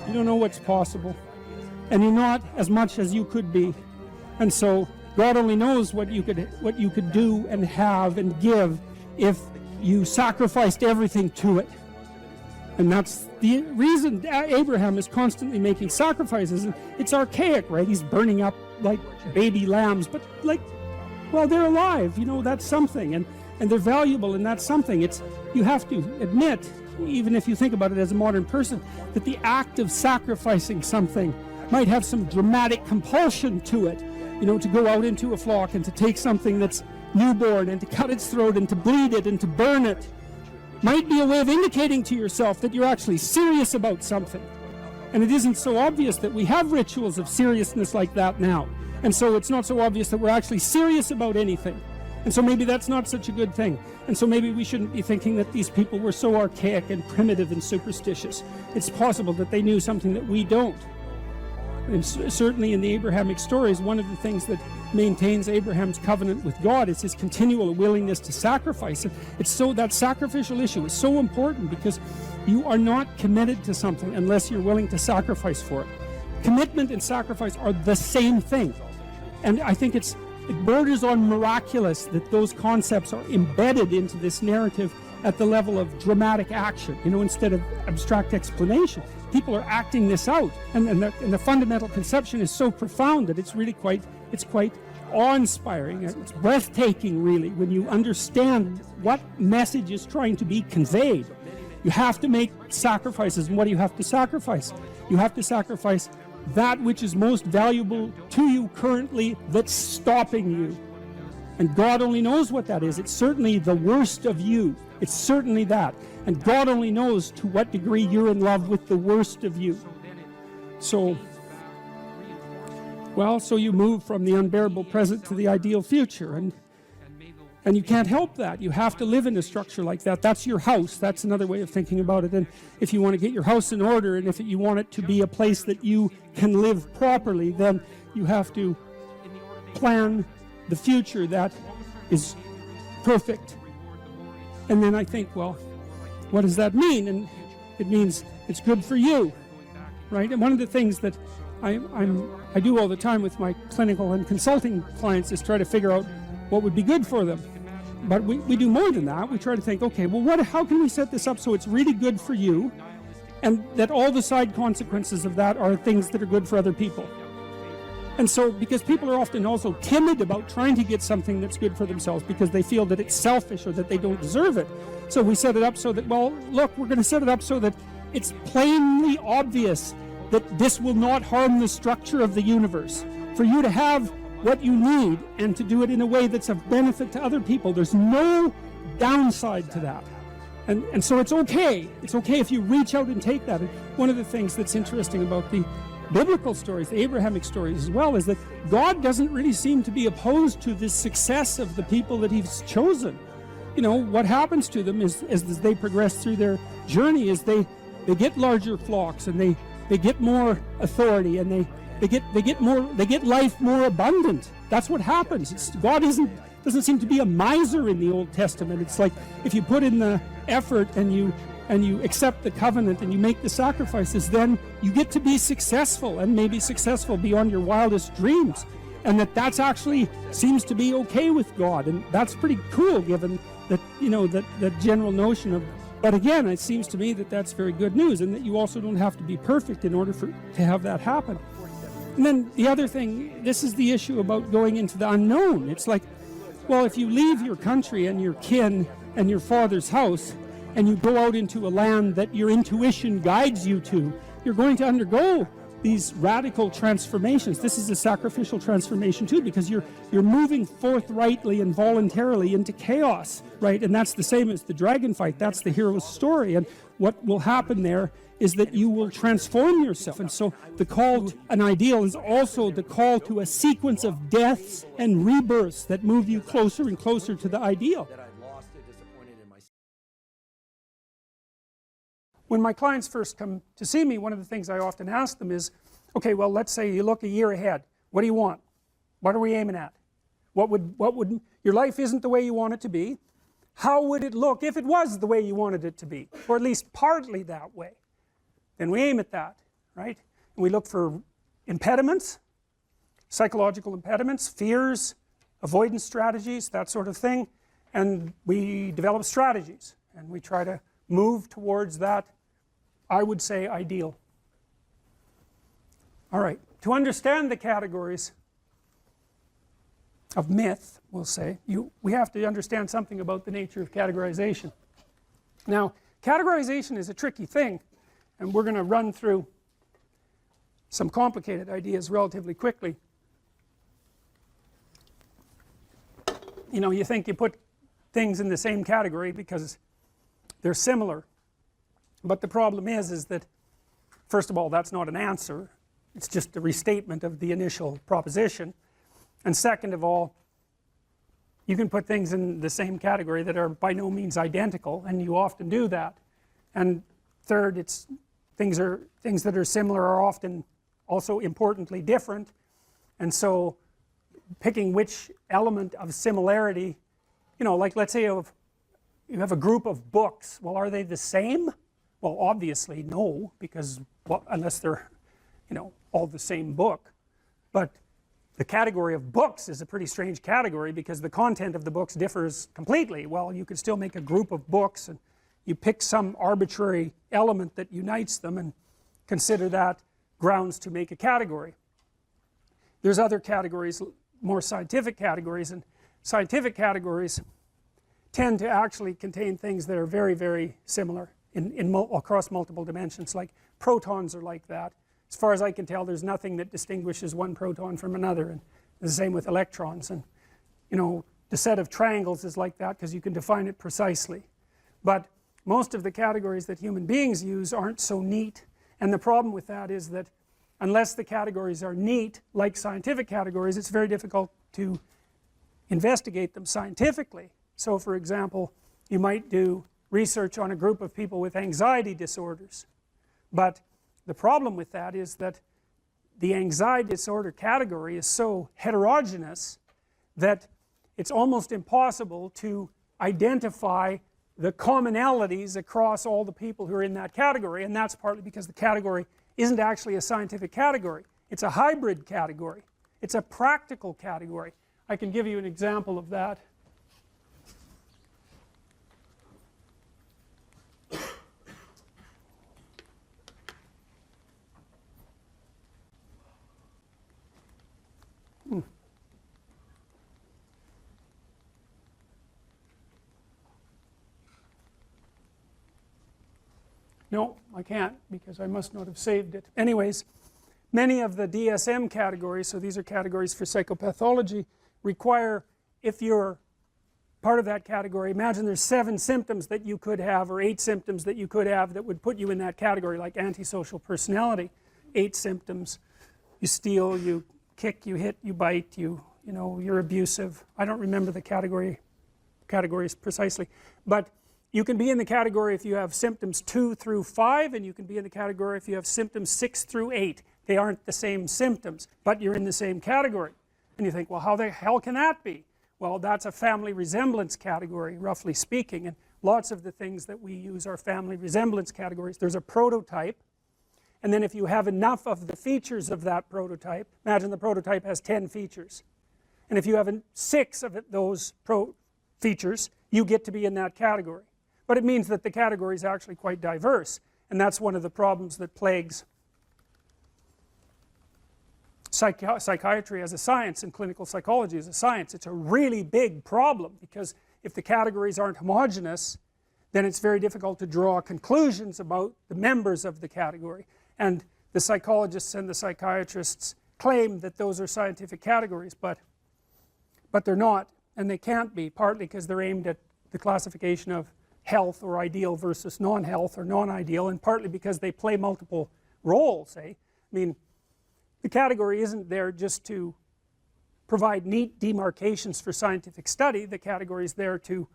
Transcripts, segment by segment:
You don't know what's possible. And you're not as much as you could be. And so God only knows what you could do and have and give if you sacrificed everything to it. And that's the reason Abraham is constantly making sacrifices. It's archaic, right? He's burning up like baby lambs, but like, well, they're alive, you know, that's something, and they're valuable, and that's something. You have to admit, even if you think about it as a modern person, that the act of sacrificing something might have some dramatic compulsion to it, you know, to go out into a flock and to take something that's newborn and to cut its throat and to bleed it and to burn it. Might be a way of indicating to yourself that you're actually serious about something. And it isn't so obvious that we have rituals of seriousness like that now. And so it's not so obvious that we're actually serious about anything. And so maybe that's not such a good thing. And so maybe we shouldn't be thinking that these people were so archaic and primitive and superstitious. It's possible that they knew something that we don't. And certainly in the Abrahamic stories, one of the things that maintains Abraham's covenant with God is his continual willingness to sacrifice. And it's so that sacrificial issue is so important, because you are not committed to something unless you're willing to sacrifice for it. Commitment and sacrifice are the same thing. And I think it borders on miraculous that those concepts are embedded into this narrative at the level of dramatic action, you know, instead of abstract explanation. People are acting this out, and the fundamental conception is so profound that it's really quite awe-inspiring. It's breathtaking, really, when you understand what message is trying to be conveyed. You have to make sacrifices, and what do you have to sacrifice? You have to sacrifice that which is most valuable to you currently that's stopping you. And God only knows what that is. It's certainly the worst of you. It's certainly that. And God only knows to what degree you're in love with the worst of you. So you move from the unbearable present to the ideal future. And you can't help that. You have to live in a structure like that. That's your house. That's another way of thinking about it. And if you want to get your house in order, and if you want it to be a place that you can live properly, then you have to plan the future that is perfect. And then I think, well, what does that mean? And it means it's good for you, right? And one of the things that I do all the time with my clinical and consulting clients is try to figure out what would be good for them. But we do more than that. We try to think, okay, well, how can we set this up so it's really good for you, and that all the side consequences of that are things that are good for other people. And so, because people are often also timid about trying to get something that's good for themselves because they feel that it's selfish or that they don't deserve it. So we set it up so that, well, look, we're going to set it up so that it's plainly obvious that this will not harm the structure of the universe. For you to have what you need and to do it in a way that's of benefit to other people. There's no downside to that. And so it's okay. It's okay if you reach out and take that. And one of the things that's interesting about the biblical stories, the Abrahamic stories as well, is that God doesn't really seem to be opposed to the success of the people that he's chosen. You know, what happens to them is as they progress through their journey is they get larger flocks, and they get more authority, and they get life more abundant. That's what happens. God doesn't seem to be a miser in the Old Testament. It's like if you put in the effort and you accept the covenant and you make the sacrifices, then you get to be successful, and maybe successful beyond your wildest dreams. And that's actually seems to be okay with God, and that's pretty cool, given that, you know, that general notion of. But again, it seems to me that that's very good news, and that you also don't have to be perfect in order to have that happen. And then the other thing, this is the issue about going into the unknown. It's like, well, if you leave your country and your kin and your father's house, and you go out into a land that your intuition guides you to, you're going to undergo these radical transformations. This is a sacrificial transformation too, because you're moving forthrightly and voluntarily into chaos, right? And that's the same as the dragon fight. That's the hero's story. And what will happen there is that you will transform yourself. And so the call to an ideal is also the call to a sequence of deaths and rebirths that move you closer and closer to the ideal. When my clients first come to see me, one of the things I often ask them is, okay, well, let's say you look a year ahead. What do you want? What are we aiming at? What would your life isn't the way you want it to be. How would it look if it was the way you wanted it to be, or at least partly that way? Then we aim at that, right? And we look for impediments, psychological impediments, fears, avoidance strategies, that sort of thing, and we develop strategies and we try to move towards that, I would say, ideal. Alright, to understand the categories of myth, we'll say, we have to understand something about the nature of categorization. Now, categorization is a tricky thing, and we're going to run through some complicated ideas relatively quickly. You know, you think you put things in the same category because they're similar, but the problem is that, first of all, that's not an answer, it's just a restatement of the initial proposition. And second of all, you can put things in the same category that are by no means identical, and you often do that. And third, it's things that are similar are often also importantly different, and so picking which element of similarity, you know, like let's say you have a group of books, well, are they the same? Well, obviously no, because, well, unless they're, you know, all the same book. But the category of books is a pretty strange category because the content of the books differs completely. Well, you could still make a group of books and you pick some arbitrary element that unites them and consider that grounds to make a category. There's other categories, more scientific categories, and scientific categories tend to actually contain things that are very, very similar across multiple dimensions. Like protons are like that. As far as I can tell, there's nothing that distinguishes one proton from another, and the same with electrons. And you know, the set of triangles is like that because you can define it precisely. But most of the categories that human beings use aren't so neat, and the problem with that is that unless the categories are neat, like scientific categories, it's very difficult to investigate them scientifically. So for example, you might do research on a group of people with anxiety disorders, but the problem with that is that the anxiety disorder category is so heterogeneous that it's almost impossible to identify the commonalities across all the people who are in that category, and that's partly because the category isn't actually a scientific category. It's a hybrid category. It's a practical category. I can give you an example of that. No, I can't because I must not have saved it. Anyways, many of the DSM categories, so these are categories for psychopathology, require, if you're part of that category, imagine there's 7 symptoms that you could have, or 8 symptoms that you could have that would put you in that category, like antisocial personality. 8 symptoms: you steal, you kick, you hit, you bite, you know, you're abusive. I don't remember the categories precisely, but you can be in the category if you have symptoms 2 through 5, and you can be in the category if you have symptoms 6 through 8. They aren't the same symptoms, but you're in the same category. And you think, well, how the hell can that be? Well, that's a family resemblance category, roughly speaking, and lots of the things that we use are family resemblance categories. There's a prototype, and then if you have enough of the features of that prototype, imagine the prototype has 10 features, and if you have 6 of those features, you get to be in that category. But it means that the category is actually quite diverse, and that's one of the problems that plagues psychiatry as a science and clinical psychology as a science. It's a really big problem because if the categories aren't homogeneous, then it's very difficult to draw conclusions about the members of the category. And the psychologists and the psychiatrists claim that those are scientific categories, but they're not, and they can't be, partly because they're aimed at the classification of health or ideal versus non-health or non-ideal, and partly because they play multiple roles, eh? I mean, the category isn't there just to provide neat demarcations for scientific study. The category is there to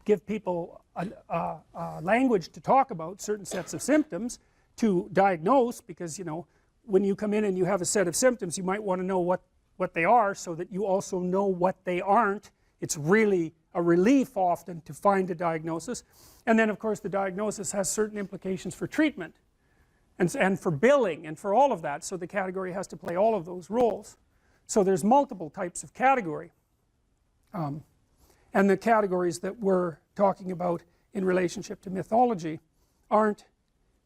give people a language to talk about certain sets of symptoms, to diagnose, because, you know, when you come in and you have a set of symptoms, you might want to know what they are so that you also know what they aren't. It's really a relief often to find a diagnosis. And then of course the diagnosis has certain implications for treatment. and for billing and for all of that, so the category has to play all of those roles. So there's multiple types of category, and the categories that we're talking about in relationship to mythology aren't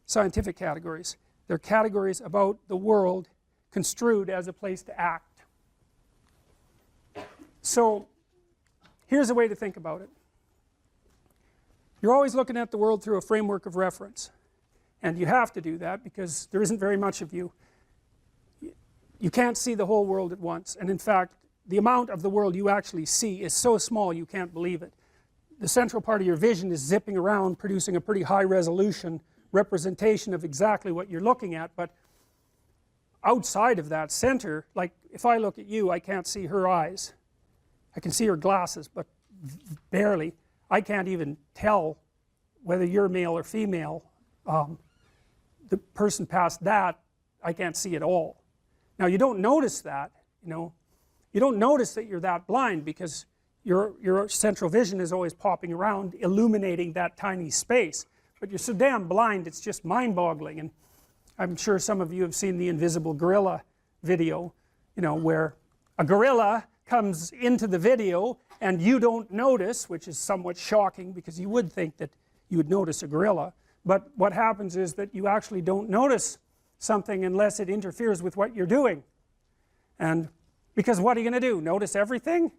scientific categories. They're categories about the world construed as a place to act. So here's a way to think about it. You're always looking at the world through a framework of reference, and you have to do that because there isn't very much of you. You can't see the whole world at once, and in fact the amount of the world you actually see is so small you can't believe it. The central part of your vision is zipping around producing a pretty high resolution representation of exactly what you're looking at, but outside of that center, like if I look at you, I can't see her eyes. I can see her glasses, but barely. I can't even tell whether you're male or female. The person past that, I can't see at all. Now you don't notice that, you don't notice that you're that blind because your central vision is always popping around illuminating that tiny space, but you're so damn blind it's just mind-boggling. And I'm sure some of you have seen the invisible gorilla video, where a gorilla comes into the video and you don't notice, which is somewhat shocking because you would think that you would notice a gorilla, but what happens is that you actually don't notice something unless it interferes with what you're doing. And because what are you going to do? Notice everything?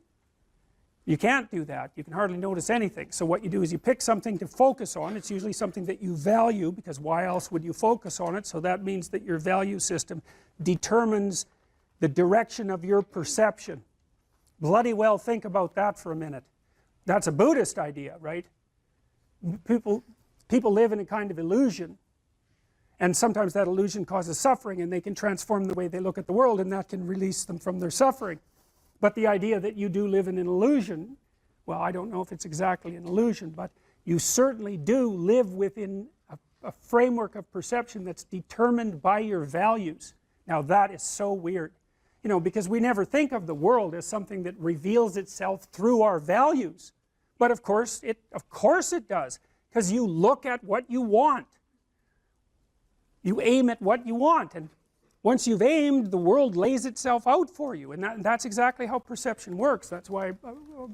You can't do that. You can hardly notice anything. So what you do is you pick something to focus on. It's usually something that you value, because why else would you focus on it? So that means that your value system determines the direction of your perception. Bloody well think about that for a minute. That's a Buddhist idea, right? People live in a kind of illusion, and sometimes that illusion causes suffering, and they can transform the way they look at the world, and that can release them from their suffering. But the idea that you do live in an illusion, well, I don't know if it's exactly an illusion, but you certainly do live within a framework of perception that's determined by your values. Now that is so weird, because we never think of the world as something that reveals itself through our values, but of course it does, because you look at what you want, you aim at what you want, and once you've aimed, the world lays itself out for you, and that's exactly how perception works. That's why I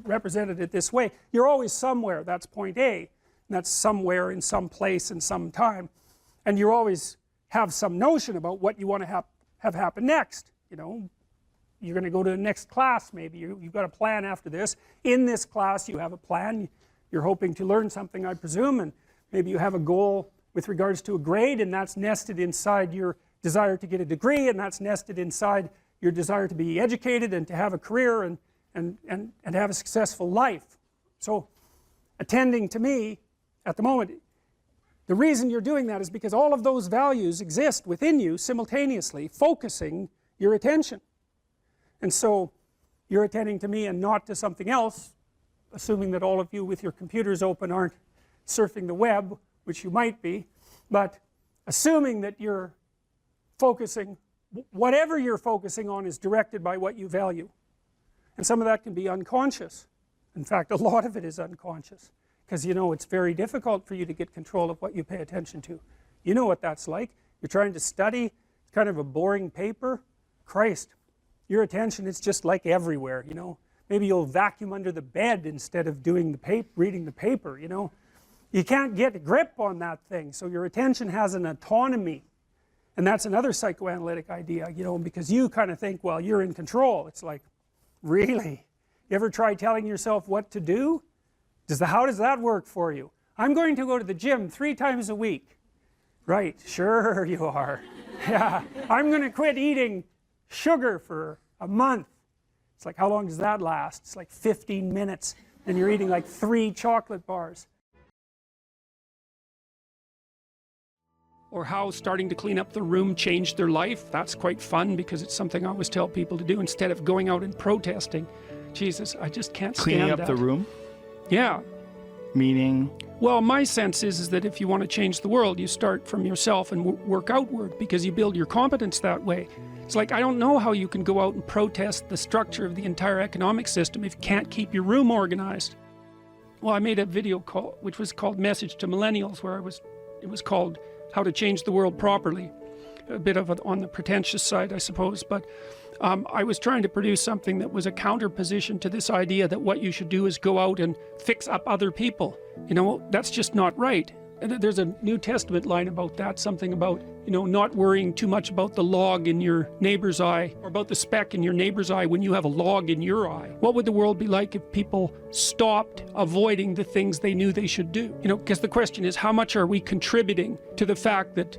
represented it this way. You're always somewhere, that's point A, and that's somewhere in some place in some time, and you always have some notion about what you want to have happen next. You're going to go to the next class, maybe you've got a plan after this. In this class you have a plan, you're hoping to learn something, I presume, and maybe you have a goal with regards to a grade, and that's nested inside your desire to get a degree, and that's nested inside your desire to be educated and to have a career and have a successful life. So attending to me at the moment, the reason you're doing that is because all of those values exist within you simultaneously, focusing your attention. And so you're attending to me and not to something else, assuming that all of you with your computers open aren't surfing the web, which you might be, but assuming that you're focusing, whatever you're focusing on is directed by what you value. And some of that can be unconscious. In fact, a lot of it is unconscious, because it's very difficult for you to get control of what you pay attention to. You know what that's like. You're trying to study, it's kind of a boring paper. Christ, your attention is just like everywhere, Maybe you'll vacuum under the bed instead of doing reading the paper, You can't get a grip on that thing, so your attention has an autonomy. And that's another psychoanalytic idea, because you kind of think, well, you're in control. It's like, really? You ever try telling yourself what to do? How does that work for you? I'm going to go to the gym 3 times a week. Right, sure you are. Yeah, I'm going to quit eating sugar for a month. It's like, how long does that last? It's like 15 minutes, and you're eating like 3 chocolate bars. Or how starting to clean up the room changed their life. That's quite fun, because it's something I always tell people to do instead of going out and protesting. Jesus, I just can't stand that. Cleaning up the room? Yeah. Meaning? Well, my sense is that if you want to change the world, you start from yourself and work outward, because you build your competence that way. It's like, I don't know how you can go out and protest the structure of the entire economic system if you can't keep your room organized. Well, I made a video which was called Message to Millennials, where it was called how to change the world properly. A bit of on the pretentious side, I suppose, but I was trying to produce something that was a counterposition to this idea that what you should do is go out and fix up other people. You know, that's just not right. And there's a New Testament line about that, something about, you know, not worrying too much about the log in your neighbor's eye, or about the speck in your neighbor's eye when you have a log in your eye. What would the world be like if people stopped avoiding the things they knew they should do? You know, because the question is, how much are we contributing to the fact that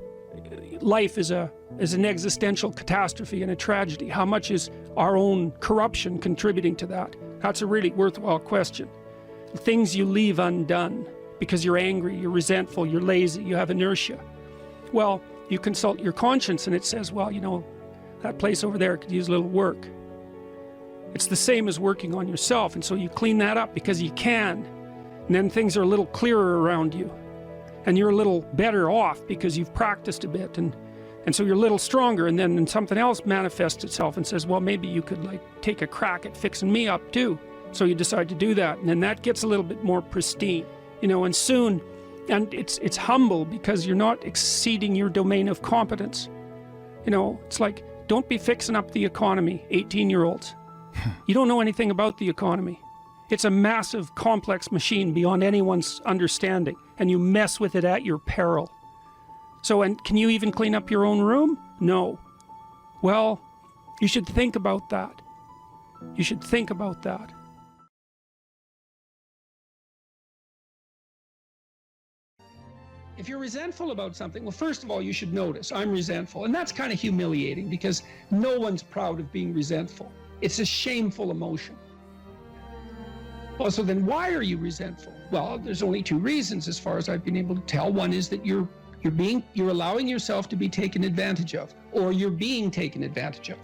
life is an existential catastrophe and a tragedy? How much is our own corruption contributing to that? That's a really worthwhile question. Things you leave undone because you're angry, you're resentful, you're lazy, you have inertia. Well, you consult your conscience and it says, well, you know, that place over there could use a little work. It's the same as working on yourself, and so you clean that up because you can, and then things are a little clearer around you, and you're a little better off because you've practiced a bit, and so you're a little stronger, and then something else manifests itself and says, well, maybe you could like take a crack at fixing me up too. So you decide to do that, and then that gets a little bit more pristine. You know, and soon, and it's humble because you're not exceeding your domain of competence. You know, it's like, don't be fixing up the economy, 18-year-olds. You don't know anything about the economy. It's a massive, complex machine beyond anyone's understanding, and you mess with it at your peril. So, and can you even clean up your own room? No. Well, you should think about that. You should think about that. If you're resentful about something, well, first of all, you should notice, I'm resentful. And that's kind of humiliating because no one's proud of being resentful. It's a shameful emotion. Well, so then why are you resentful? Well, there's only two reasons as far as I've been able to tell. One is that you're allowing yourself to be taken advantage of, or you're being taken advantage of.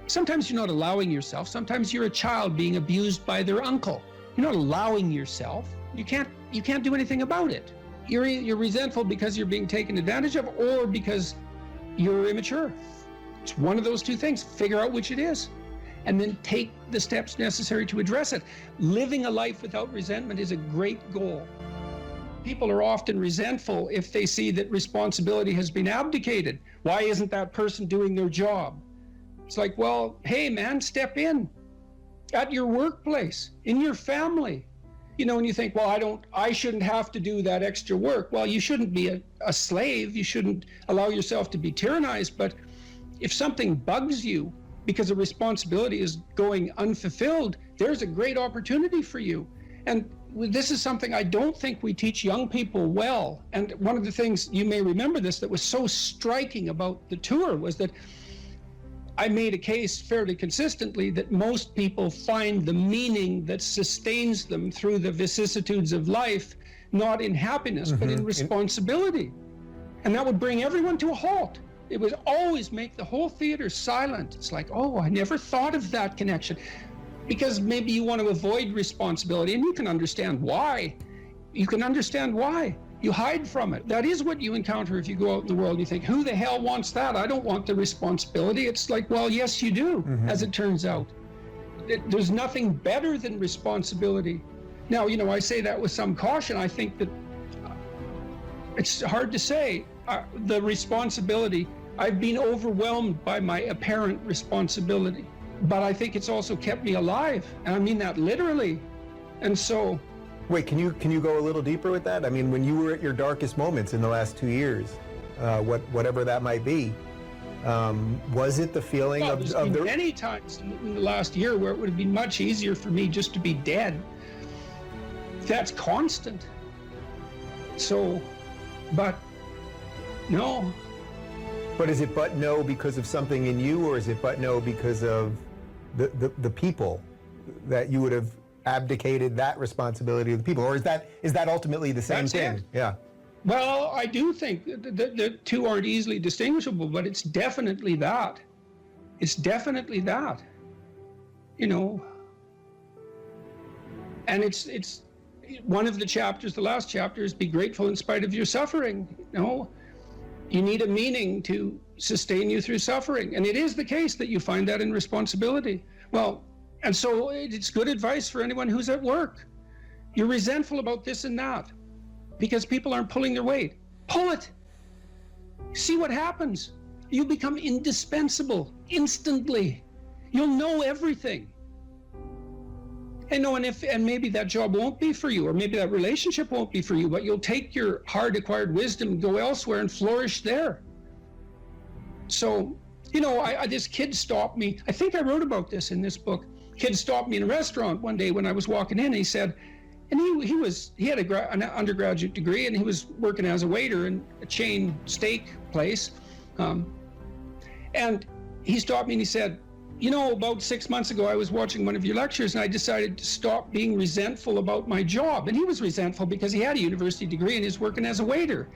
Sometimes you're not allowing yourself. Sometimes you're a child being abused by their uncle. You're not allowing yourself. You can't do anything about it. You're resentful because you're being taken advantage of, or because you're immature. It's one of those two things. Figure out which it is, and then take the steps necessary to address it. Living a life without resentment is a great goal. People are often resentful if they see that responsibility has been abdicated. Why isn't that person doing their job? It's like, well, hey man, step in at your workplace, in your family. You know, and you think, well, I shouldn't have to do that extra work. Well, you shouldn't be a slave. You shouldn't allow yourself to be tyrannized. But if something bugs you because a responsibility is going unfulfilled, there's a great opportunity for you. And this is something I don't think we teach young people well. And one of the things, you may remember this, that was so striking about the tour was that I made a case fairly consistently that most people find the meaning that sustains them through the vicissitudes of life, not in happiness, but in responsibility. And that would bring everyone to a halt. It would always make the whole theater silent. It's like, oh, I never thought of that connection. Because maybe you want to avoid responsibility, and you can understand why. You can understand why. You hide from it. That is what you encounter if you go out in the world and you think, who the hell wants that? I don't want the responsibility. It's like, well, yes, you do, as it turns out. There's nothing better than responsibility. Now, you know, I say that with some caution. I think that it's hard to say. The responsibility, I've been overwhelmed by my apparent responsibility, but I think it's also kept me alive. And I mean that literally. And so, wait, can you go a little deeper with that? I mean, when you were at your darkest moments in the last 2 years, whatever that might be, was it the feeling well, of there's the many times in the last year where it would have been much easier for me just to be dead. That's constant. So, but no. But is it but no because of something in you, or is it but no because of the people that you would have abdicated that responsibility of the people, or is that ultimately the same That's thing? it. Yeah. Well, I do think the two aren't easily distinguishable, but it's definitely that. It's definitely that. You know. And it's one of the chapters, the last chapter, is be grateful in spite of your suffering. You know, you need a meaning to sustain you through suffering. And it is the case that you find that in responsibility. Well, and so it's good advice for anyone who's at work. You're resentful about this and that because people aren't pulling their weight. Pull it. See what happens. You become indispensable instantly. You'll know everything. And maybe that job won't be for you, or maybe that relationship won't be for you, but you'll take your hard-acquired wisdom and go elsewhere and flourish there. So, this kid stopped me. I think I wrote about this in this book. Kid stopped me in a restaurant one day when I was walking in, and he said, and he had an undergraduate degree, and he was working as a waiter in a chain steak place. And he stopped me and he said, about 6 months ago, I was watching one of your lectures and I decided to stop being resentful about my job. And he was resentful because he had a university degree and he's working as a waiter.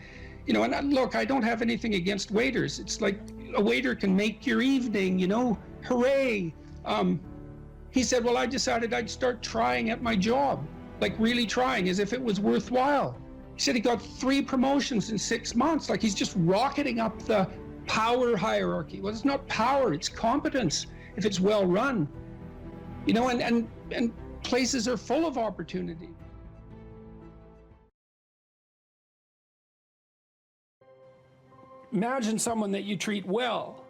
And look, I don't have anything against waiters. It's like a waiter can make your evening, hooray. He said, well, I decided I'd start trying at my job, like really trying as if it was worthwhile. He said he got 3 promotions in 6 months, like he's just rocketing up the power hierarchy. Well, it's not power, it's competence if it's well run. And places are full of opportunity. Imagine someone that you treat well,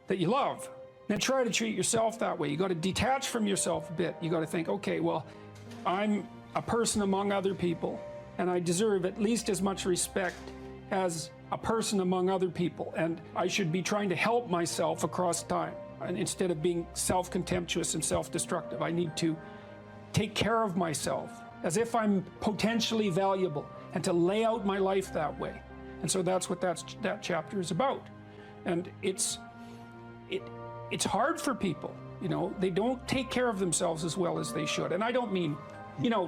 that you love. Now try to treat yourself that way. You got to detach from yourself a bit. You got to think, okay, well, I'm a person among other people, and I deserve at least as much respect as a person among other people, and I should be trying to help myself across time. And instead of being self-contemptuous and self-destructive, I need to take care of myself as if I'm potentially valuable, and to lay out my life that way. And so that's what that chapter is about. And it's hard for people, they don't take care of themselves as well as they should. And I don't mean,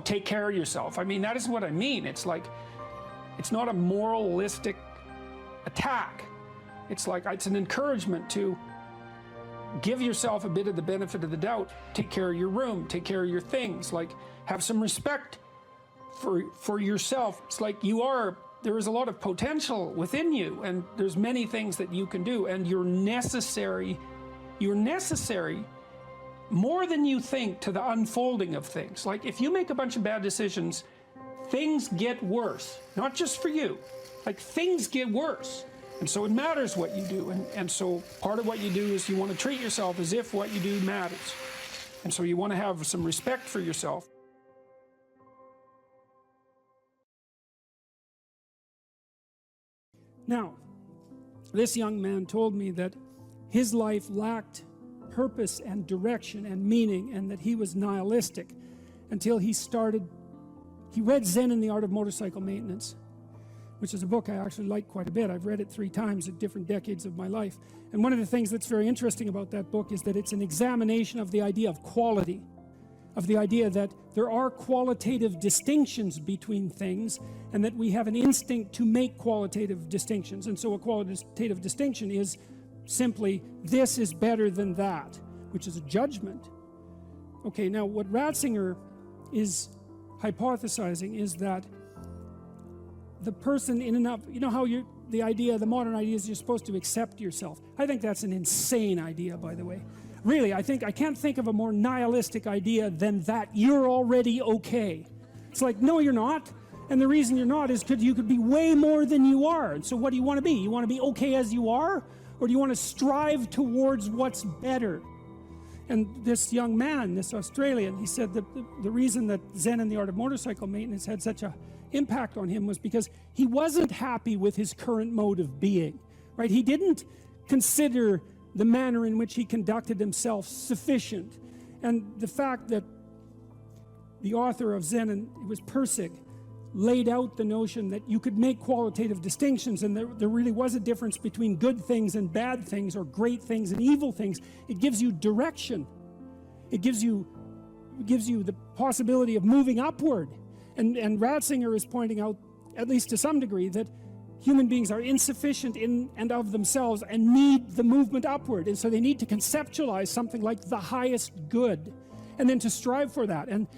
take care of yourself. I mean, that isn't what I mean. It's like, it's not a moralistic attack. It's like, it's an encouragement to give yourself a bit of the benefit of the doubt. Take care of your room, take care of your things, like have some respect for yourself. It's like there is a lot of potential within you, and there's many things that you can do, and you're necessary more than you think to the unfolding of things. Like if you make a bunch of bad decisions, things get worse, not just for you, like things get worse. And so it matters what you do. And so part of what you do is you want to treat yourself as if what you do matters. And so you want to have some respect for yourself. Now, this young man told me that his life lacked purpose and direction and meaning, and that he was nihilistic until he read Zen and the Art of Motorcycle Maintenance, which is a book I actually like quite a bit. I've read it 3 times at different decades of my life. And one of the things that's very interesting about that book is that it's an examination of the idea of quality, of the idea that there are qualitative distinctions between things, and that we have an instinct to make qualitative distinctions. And so a qualitative distinction is simply, this is better than that, which is a judgment. Okay, now what Ratzinger is hypothesizing is that the person in and of, how the modern idea is you're supposed to accept yourself. I think that's an insane idea, by the way. Really, I can't think of a more nihilistic idea than that you're already okay. It's like, no, you're not. And the reason you're not is because you could be way more than you are. And so what do you want to be? You want to be okay as you are? Or do you want to strive towards what's better? And this young man, this Australian, he said that the reason that Zen and the Art of Motorcycle Maintenance had such a impact on him was because he wasn't happy with his current mode of being, right? He didn't consider the manner in which he conducted himself sufficient. And the fact that the author of Zen, and it was Pirsig, laid out the notion that you could make qualitative distinctions, and there really was a difference between good things and bad things, or great things and evil things. It gives you direction. It gives you the possibility of moving upward. And Ratzinger is pointing out, at least to some degree, that human beings are insufficient in and of themselves and need the movement upward. And so they need to conceptualize something like the highest good, and then to strive for that. And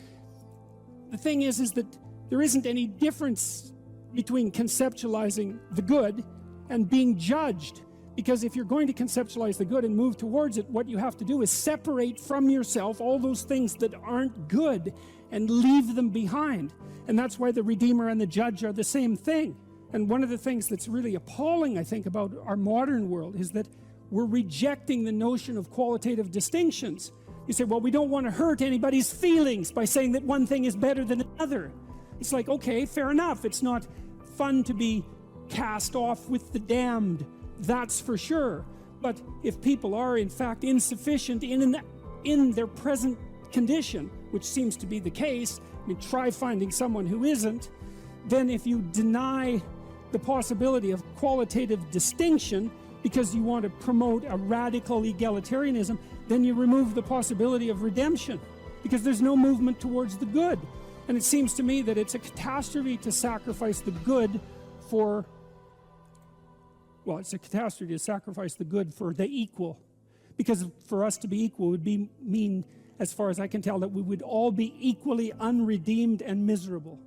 the thing is that there isn't any difference between conceptualizing the good and being judged. Because if you're going to conceptualize the good and move towards it, what you have to do is separate from yourself all those things that aren't good and leave them behind. And that's why the Redeemer and the Judge are the same thing. And one of the things that's really appalling, I think, about our modern world is that we're rejecting the notion of qualitative distinctions. You say, well, we don't want to hurt anybody's feelings by saying that one thing is better than another. It's like, okay, fair enough. It's not fun to be cast off with the damned, that's for sure. But if people are in fact insufficient in their present condition, which seems to be the case, I mean, try finding someone who isn't, then if you deny the possibility of qualitative distinction because you want to promote a radical egalitarianism, then you remove the possibility of redemption because there's no movement towards the good. And it seems to me that it's a catastrophe to sacrifice the good for, well, it's a catastrophe to sacrifice the good for the equal. Because for us to be equal would mean, as far as I can tell, that we would all be equally unredeemed and miserable.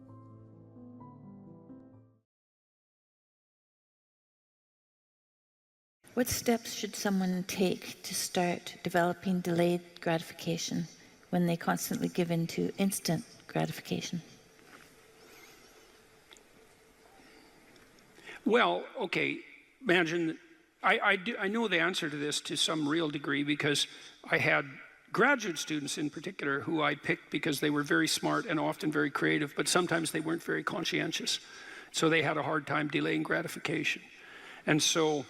What steps should someone take to start developing delayed gratification when they constantly give in to instant gratification? Well, okay, imagine, I know the answer to this to some real degree because I had graduate students in particular who I picked because they were very smart and often very creative, but sometimes they weren't very conscientious. So they had a hard time delaying gratification. And so,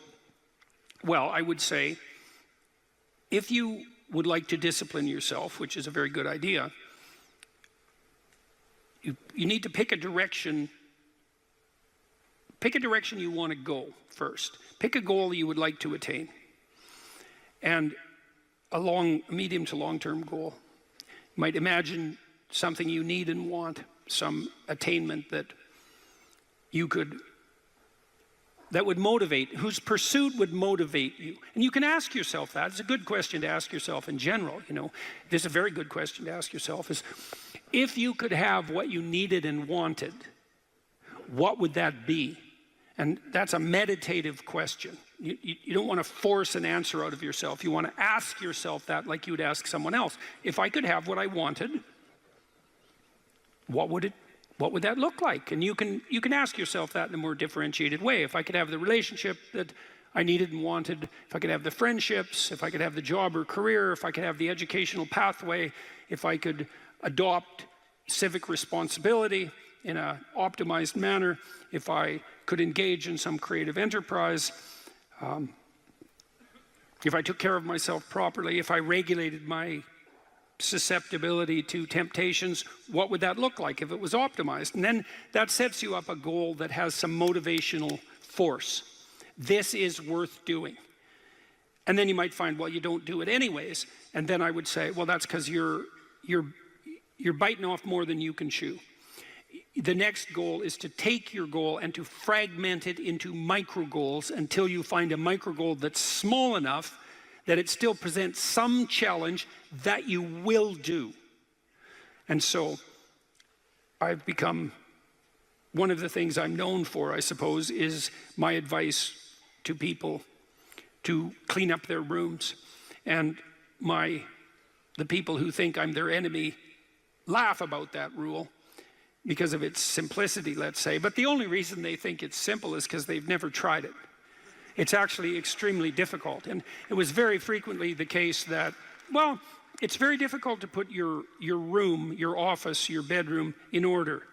well, I would say, if you would like to discipline yourself, which is a very good idea, you need to pick a direction. Pick a direction you want to go first. Pick a goal you would like to attain. And a medium to long-term goal. You might imagine something you need and want, some attainment that would motivate, whose pursuit would motivate you. And you can ask yourself that. It's a good question to ask yourself in general, you know. This is a very good question to ask yourself is, if you could have what you needed and wanted, what would that be? And that's a meditative question. You don't want to force an answer out of yourself. You want to ask yourself that like you would ask someone else. If I could have what I wanted, what would that look like? And you can ask yourself that in a more differentiated way. If I could have the relationship that I needed and wanted, if I could have the friendships, if I could have the job or career, if I could have the educational pathway, if I could adopt civic responsibility in an optimized manner, if I could engage in some creative enterprise, if I took care of myself properly, if I regulated my susceptibility to temptations, what would that look like if it was optimized? And then that sets you up a goal that has some motivational force. This is worth doing. And then you might find, well, you don't do it anyways. And then I would say, well, that's because you're biting off more than you can chew. The next goal is to take your goal and to fragment it into micro goals until you find a micro goal that's small enough that it still presents some challenge that you will do. And so I've become, one of the things I'm known for, I suppose, is my advice to people to clean up their rooms. And the people who think I'm their enemy laugh about that rule because of its simplicity, let's say. But the only reason they think it's simple is because they've never tried it. It's actually extremely difficult. And it was very frequently the case that, well, it's very difficult to put your room, your office, your bedroom in order.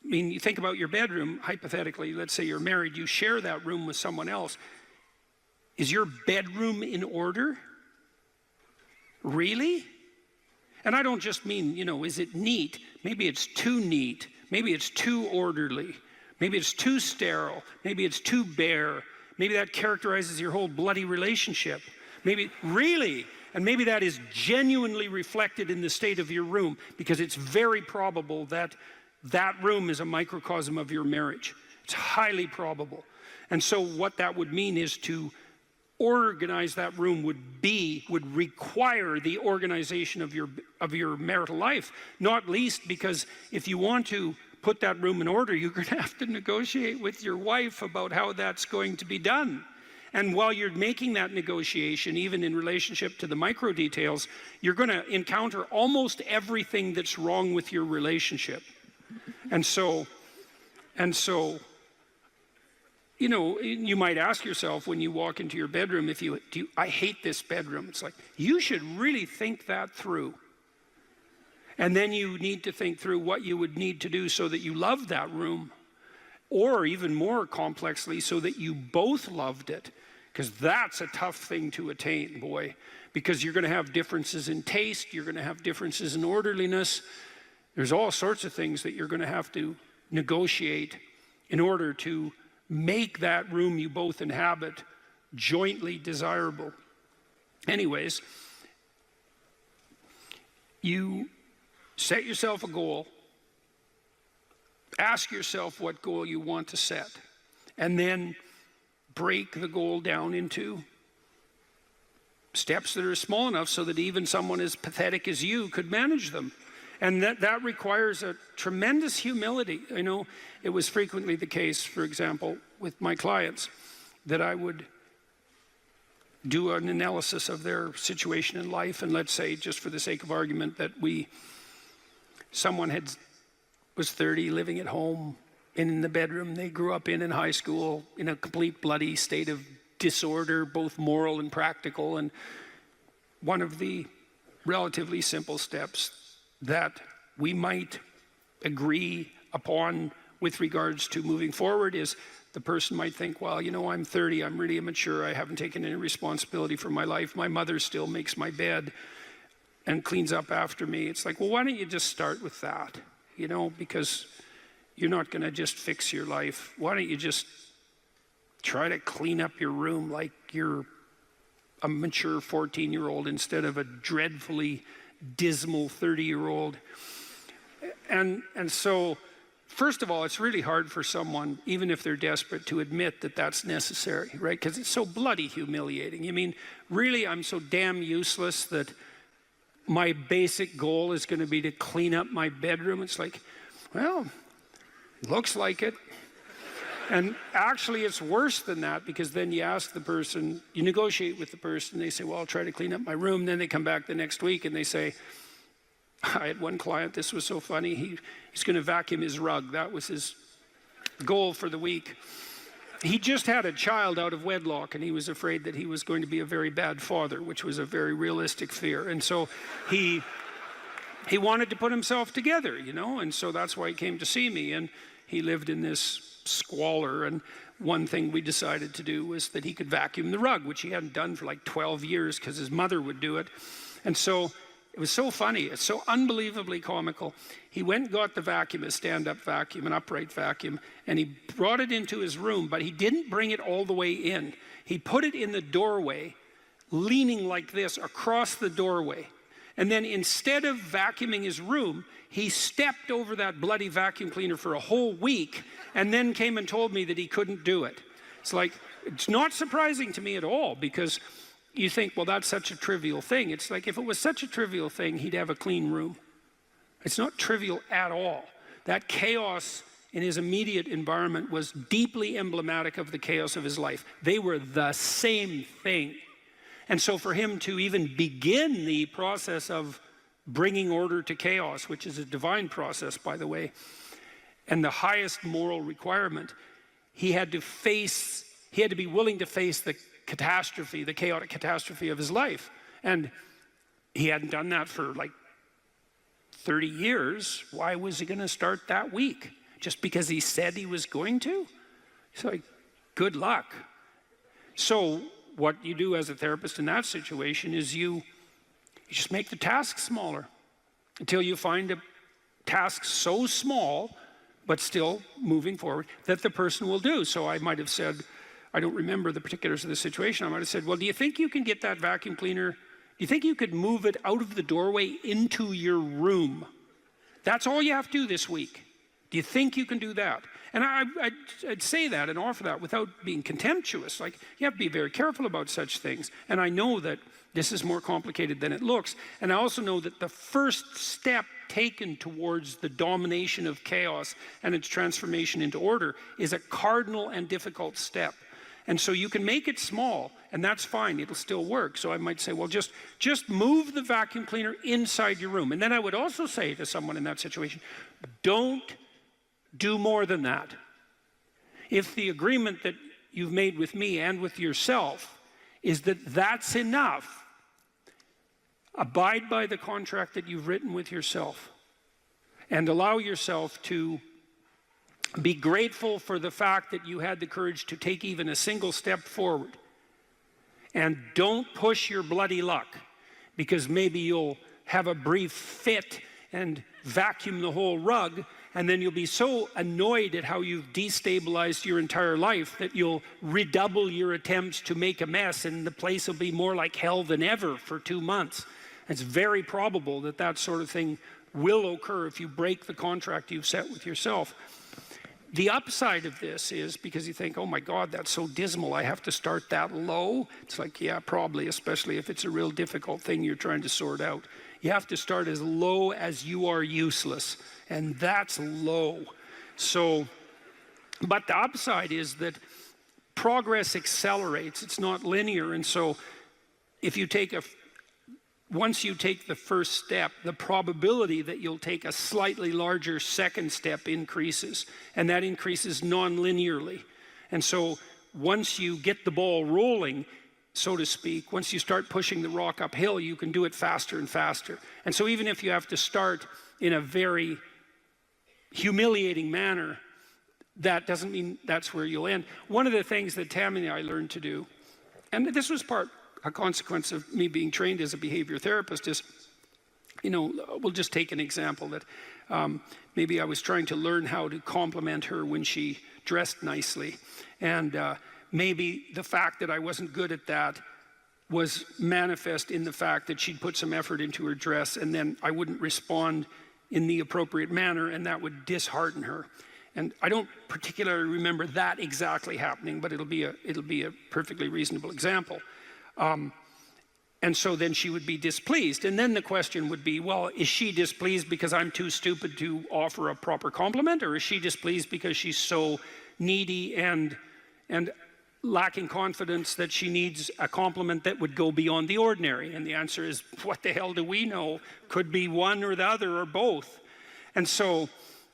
I mean, you think about your bedroom, hypothetically, let's say you're married, you share that room with someone else. Is your bedroom in order? Really? And I don't just mean, is it neat? Maybe it's too neat. Maybe it's too orderly. Maybe it's too sterile. Maybe it's too bare. Maybe that characterizes your whole bloody relationship. Maybe, really? And maybe that is genuinely reflected in the state of your room, because it's very probable that that room is a microcosm of your marriage. It's highly probable. And so what that would mean is to organize that room would require the organization of your marital life, not least because if you want to put that room in order, you're going to have to negotiate with your wife about how that's going to be done. And while you're making that negotiation, even in relationship to the micro details, you're going to encounter almost everything that's wrong with your relationship. And so you know, you might ask yourself when you walk into your bedroom, I hate this bedroom. It's like, you should really think that through. And then you need to think through what you would need to do so that you love that room, or even more complexly, so that you both loved it. Because that's a tough thing to attain, boy, because you're going to have differences in taste, you're going to have differences in orderliness. There's all sorts of things that you're going to have to negotiate in order to make that room you both inhabit jointly desirable. Anyways, you set yourself a goal, ask yourself what goal you want to set, and then break the goal down into steps that are small enough so that even someone as pathetic as you could manage them. And that requires a tremendous humility. I know it was frequently the case, for example, with my clients, that I would do an analysis of their situation in life, and let's say, just for the sake of argument, that someone was 30, living at home, in the bedroom they grew up in high school, in a complete bloody state of disorder, both moral and practical. And one of the relatively simple steps that we might agree upon with regards to moving forward is, the person might think, well, you know, I'm 30, I'm really immature, I haven't taken any responsibility for my life, my mother still makes my bed and cleans up after me. It's like, well, why don't you just start with that? You know, because you're not going to just fix your life. Why don't you just try to clean up your room like you're a mature 14-year-old instead of a dreadfully dismal 30-year-old. And so, first of all, it's really hard for someone, even if they're desperate, to admit that that's necessary, right? Because it's so bloody humiliating. You mean, really, I'm so damn useless that my basic goal is going to be to clean up my bedroom? It's like, well, looks like it. And actually, it's worse than that, because then you ask the person, you negotiate with the person, they say, well, I'll try to clean up my room. Then they come back the next week and they say, I had one client, this was so funny, he's going to vacuum his rug. That was his goal for the week. He just had a child out of wedlock, and he was afraid that he was going to be a very bad father, which was a very realistic fear. And so he wanted to put himself together, you know, and so that's why he came to see me. And he lived in this squalor, and one thing we decided to do was that he could vacuum the rug, which he hadn't done for like 12 years because his mother would do it. And so it was so funny, it's so unbelievably comical. He went and got the vacuum, a stand-up vacuum, an upright vacuum, and he brought it into his room, but he didn't bring it all the way in. He put it in the doorway, leaning like this across the doorway. And then instead of vacuuming his room, he stepped over that bloody vacuum cleaner for a whole week and then came and told me that he couldn't do it. It's like, it's not surprising to me at all, because you think, well, that's such a trivial thing. It's like, if it was such a trivial thing, he'd have a clean room. It's not trivial at all. That chaos in his immediate environment was deeply emblematic of the chaos of his life. They were the same thing. And so for him to even begin the process of bringing order to chaos, which is a divine process, by the way, and the highest moral requirement, he had to be willing to face the catastrophe, the chaotic catastrophe of his life. And he hadn't done that for like 30 years. Why was he going to start that week? Just because he said he was going to? It's like, good luck. So what you do as a therapist in that situation is you just make the task smaller until you find a task so small, but still moving forward, that the person will do. So I might have said, I don't remember the particulars of the situation, I might have said, well, do you think you can get that vacuum cleaner, do you think you could move it out of the doorway into your room? That's all you have to do this week. Do you think you can do that? And I'd say that and offer that without being contemptuous. Like, you have to be very careful about such things. And I know that this is more complicated than it looks. And I also know that the first step taken towards the domination of chaos and its transformation into order is a cardinal and difficult step. And so you can make it small, and that's fine, it'll still work. So I might say, well, just move the vacuum cleaner inside your room. And then I would also say to someone in that situation, don't do more than that. If the agreement that you've made with me and with yourself is that that's enough. Abide by the contract that you've written with yourself and allow yourself to be grateful for the fact that you had the courage to take even a single step forward. And don't push your bloody luck, because maybe you'll have a brief fit and vacuum the whole rug, and then you'll be so annoyed at how you've destabilized your entire life that you'll redouble your attempts to make a mess, and the place will be more like hell than ever for 2 months. It's very probable that that sort of thing will occur if you break the contract you've set with yourself. The upside of this is, because you think, oh my God, that's so dismal, I have to start that low. It's like, yeah, probably, especially if it's a real difficult thing you're trying to sort out. You have to start as low as you are useless, and that's low. So, but the upside is that progress accelerates. It's not linear, and so if you take once you take the first step, the probability that you'll take a slightly larger second step increases, and that increases non-linearly. And so once you get the ball rolling, so to speak, once you start pushing the rock uphill, you can do it faster and faster. And so even if you have to start in a very humiliating manner, that doesn't mean that's where you'll end. One of the things that Tammy and I learned to do, and this was a consequence of me being trained as a behavior therapist, is, you know, we'll just take an example that maybe I was trying to learn how to compliment her when she dressed nicely. And maybe the fact that I wasn't good at that was manifest in the fact that she'd put some effort into her dress, and then I wouldn't respond in the appropriate manner, and that would dishearten her. And I don't particularly remember that exactly happening, but it'll be a perfectly reasonable example. And so then she would be displeased. And then the question would be, well, is she displeased because I'm too stupid to offer a proper compliment? Or is she displeased because she's so needy and lacking confidence that she needs a compliment that would go beyond the ordinary? And the answer is, what the hell do we know? Could be one or the other or both. And so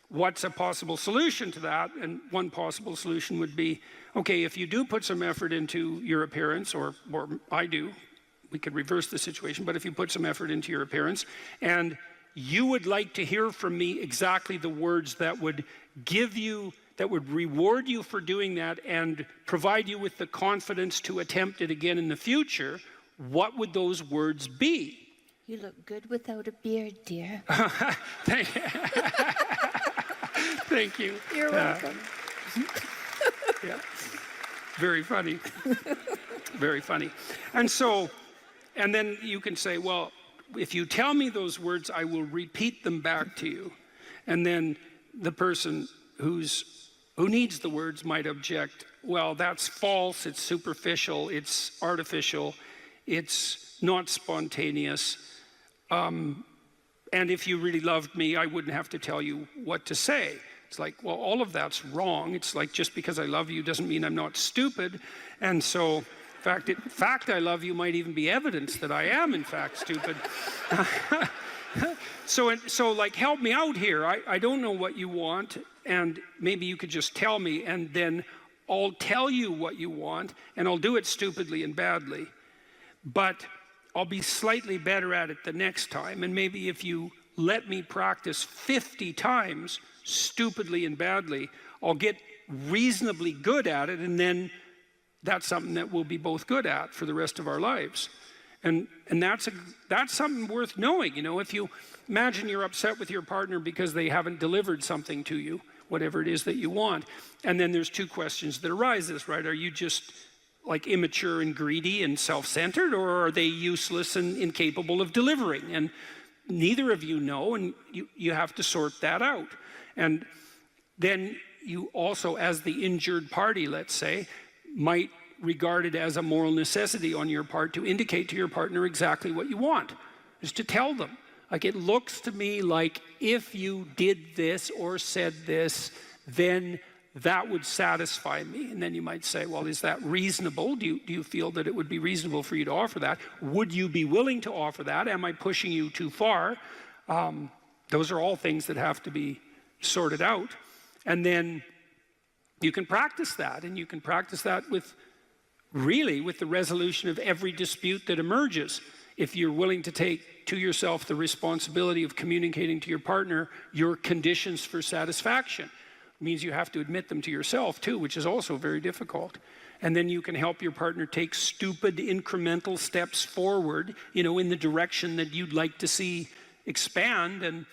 what's a possible solution to that? And one possible solution would be, okay, if you do put some effort into your appearance, or I do, we could reverse the situation, but if you put some effort into your appearance, and you would like to hear from me exactly the words that would give you, that would reward you for doing that and provide you with the confidence to attempt it again in the future, what would those words be? You look good without a beard, dear. Thank you. You're welcome. Yeah. Very funny. Very funny. And so, and then you can say, well, if you tell me those words, I will repeat them back to you. And then the person who needs the words might object, well, that's false, it's superficial, it's artificial, it's not spontaneous. And if you really loved me, I wouldn't have to tell you what to say. It's like, well, all of that's wrong. It's like, just because I love you doesn't mean I'm not stupid. And so, in fact, I love you might even be evidence that I am, in fact, stupid. So like, help me out here. I don't know what you want, and maybe you could just tell me, and then I'll tell you what you want, and I'll do it stupidly and badly. But I'll be slightly better at it the next time, and maybe if you let me practice 50 times stupidly and badly, I'll get reasonably good at it, and then that's something that we'll be both good at for the rest of our lives. And that's something worth knowing. You know, if you imagine you're upset with your partner because they haven't delivered something to you, whatever it is that you want, and then there's two questions that arises, right? Are you just like immature and greedy and self-centered, or are they useless and incapable of delivering? And neither of you know, and you have to sort that out. And then you also, as the injured party, let's say, might regard it as a moral necessity on your part to indicate to your partner exactly what you want, is to tell them. Like, it looks to me like if you did this or said this, then that would satisfy me. And then you might say, well, is that reasonable? Do you feel that it would be reasonable for you to offer that? Would you be willing to offer that? Am I pushing you too far? Those are all things that have to be sorted out. And then you can practice that, and you can practice that with the resolution of every dispute that emerges. If you're willing to take to yourself the responsibility of communicating to your partner your conditions for satisfaction, it means you have to admit them to yourself too, which is also very difficult. And then you can help your partner take stupid incremental steps forward, in the direction that you'd like to see expand,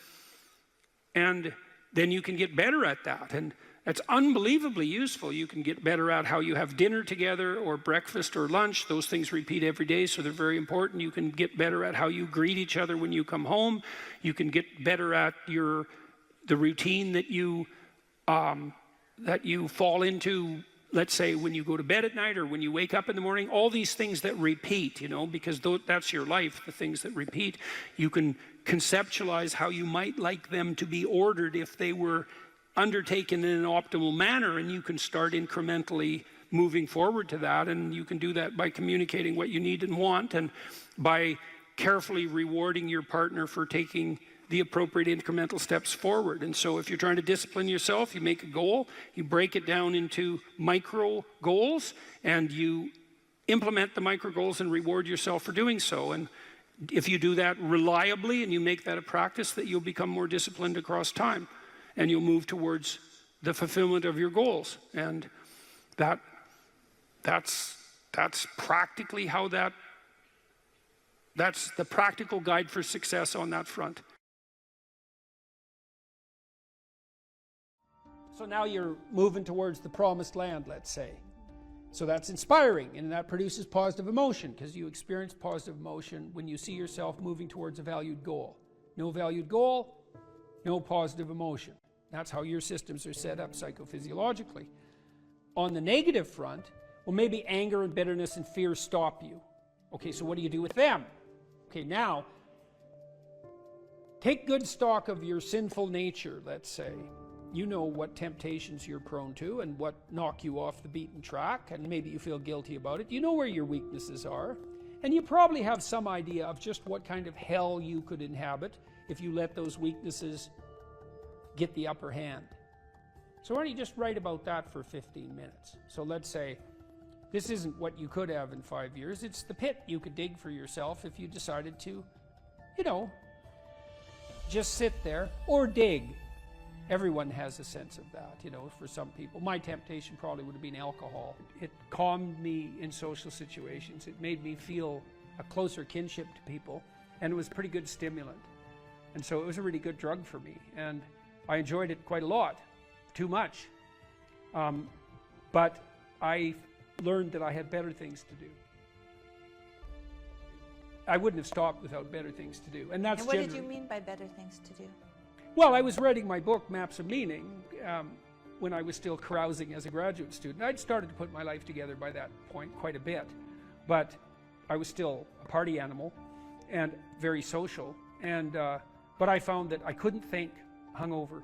and then you can get better at that. And that's unbelievably useful. You can get better at how you have dinner together, or breakfast or lunch. Those things repeat every day, so they're very important. You can get better at how you greet each other when you come home. You can get better at the routine that you fall into, let's say when you go to bed at night or when you wake up in the morning. All these things that repeat, because that's your life, the things that repeat. You can conceptualize how you might like them to be ordered if they were undertaken in an optimal manner, and you can start incrementally moving forward to that. And you can do that by communicating what you need and want, and by carefully rewarding your partner for taking the appropriate incremental steps forward. And so if you're trying to discipline yourself, you make a goal, you break it down into micro goals, and you implement the micro goals and reward yourself for doing so. And if you do that reliably and you make that a practice, that you'll become more disciplined across time, and you'll move towards the fulfillment of your goals. And that's practically how that's the practical guide for success on that front. So now you're moving towards the promised land, let's say. So that's inspiring, and that produces positive emotion, because you experience positive emotion when you see yourself moving towards a valued goal. No valued goal, no positive emotion. That's how your systems are set up psychophysiologically. On the negative front, well, maybe anger and bitterness and fear stop you. Okay, so what do you do with them? Okay, now, take good stock of your sinful nature, let's say. You know what temptations you're prone to and what knock you off the beaten track, and maybe you feel guilty about it. You know where your weaknesses are, and you probably have some idea of just what kind of hell you could inhabit if you let those weaknesses get the upper hand. So why don't you just write about that for 15 minutes? So let's say this isn't what you could have in 5 years. It's the pit you could dig for yourself if you decided to, just sit there or dig. Everyone has a sense of that, for some people. My temptation probably would have been alcohol. It calmed me in social situations. It made me feel a closer kinship to people, and it was a pretty good stimulant. And so it was a really good drug for me, and I enjoyed it quite a lot, too much. But I learned that I had better things to do. I wouldn't have stopped without better things to do. And that's And what did you mean by better things to do? Well, I was writing my book, Maps of Meaning, when I was still carousing as a graduate student. I'd started to put my life together by that point quite a bit, but I was still a party animal and very social. And but I found that I couldn't think hungover.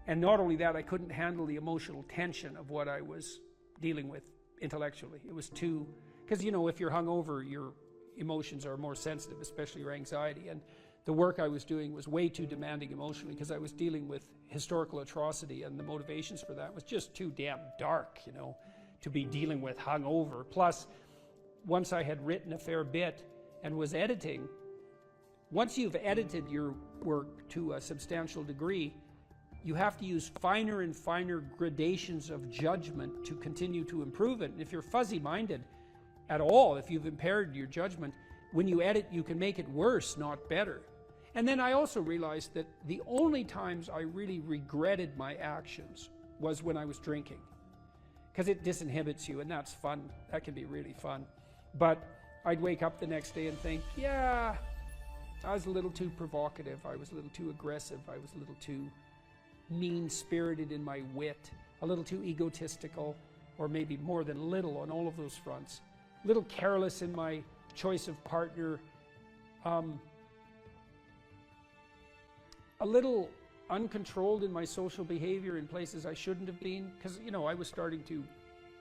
And not only that, I couldn't handle the emotional tension of what I was dealing with intellectually. It was too, because if you're hungover, your emotions are more sensitive, especially your anxiety. And the work I was doing was way too demanding emotionally, because I was dealing with historical atrocity, and the motivations for that was just too damn dark, to be dealing with hungover. Plus, once I had written a fair bit and was editing, once you've edited your work to a substantial degree, you have to use finer and finer gradations of judgment to continue to improve it. And if you're fuzzy-minded at all, if you've impaired your judgment, when you edit, you can make it worse, not better. And then I also realized that the only times I really regretted my actions was when I was drinking, because it disinhibits you, and that's fun. That can be really fun. But I'd wake up the next day and think, yeah, I was a little too provocative. I was a little too aggressive. I was a little too mean-spirited in my wit, a little too egotistical, or maybe more than little on all of those fronts. A little careless in my choice of partner, a little uncontrolled in my social behavior in places I shouldn't have been, because I was starting to,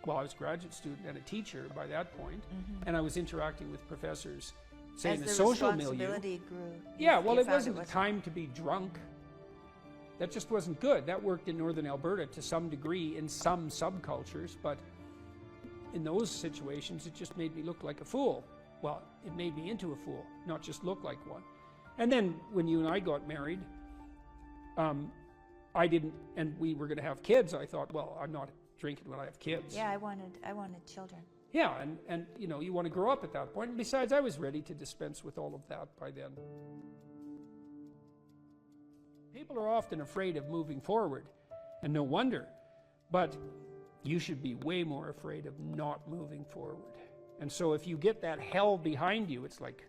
I was a graduate student and a teacher by that point, and I was interacting with professors, say, in the social milieu. As the responsibility grew. Yeah, well, it wasn't the time to be drunk. That just wasn't good. That worked in northern Alberta to some degree in some subcultures, but in those situations it just made me look like a fool. Well, it made me into a fool, not just look like one. And then when you and I got married, I didn't, and we were going to have kids, I thought, well, I'm not drinking when I have kids. Yeah, I wanted children. Yeah, and you know, you want to grow up at that point. And besides, I was ready to dispense with all of that by then. People are often afraid of moving forward, and no wonder. But you should be way more afraid of not moving forward. And so if you get that hell behind you, it's like,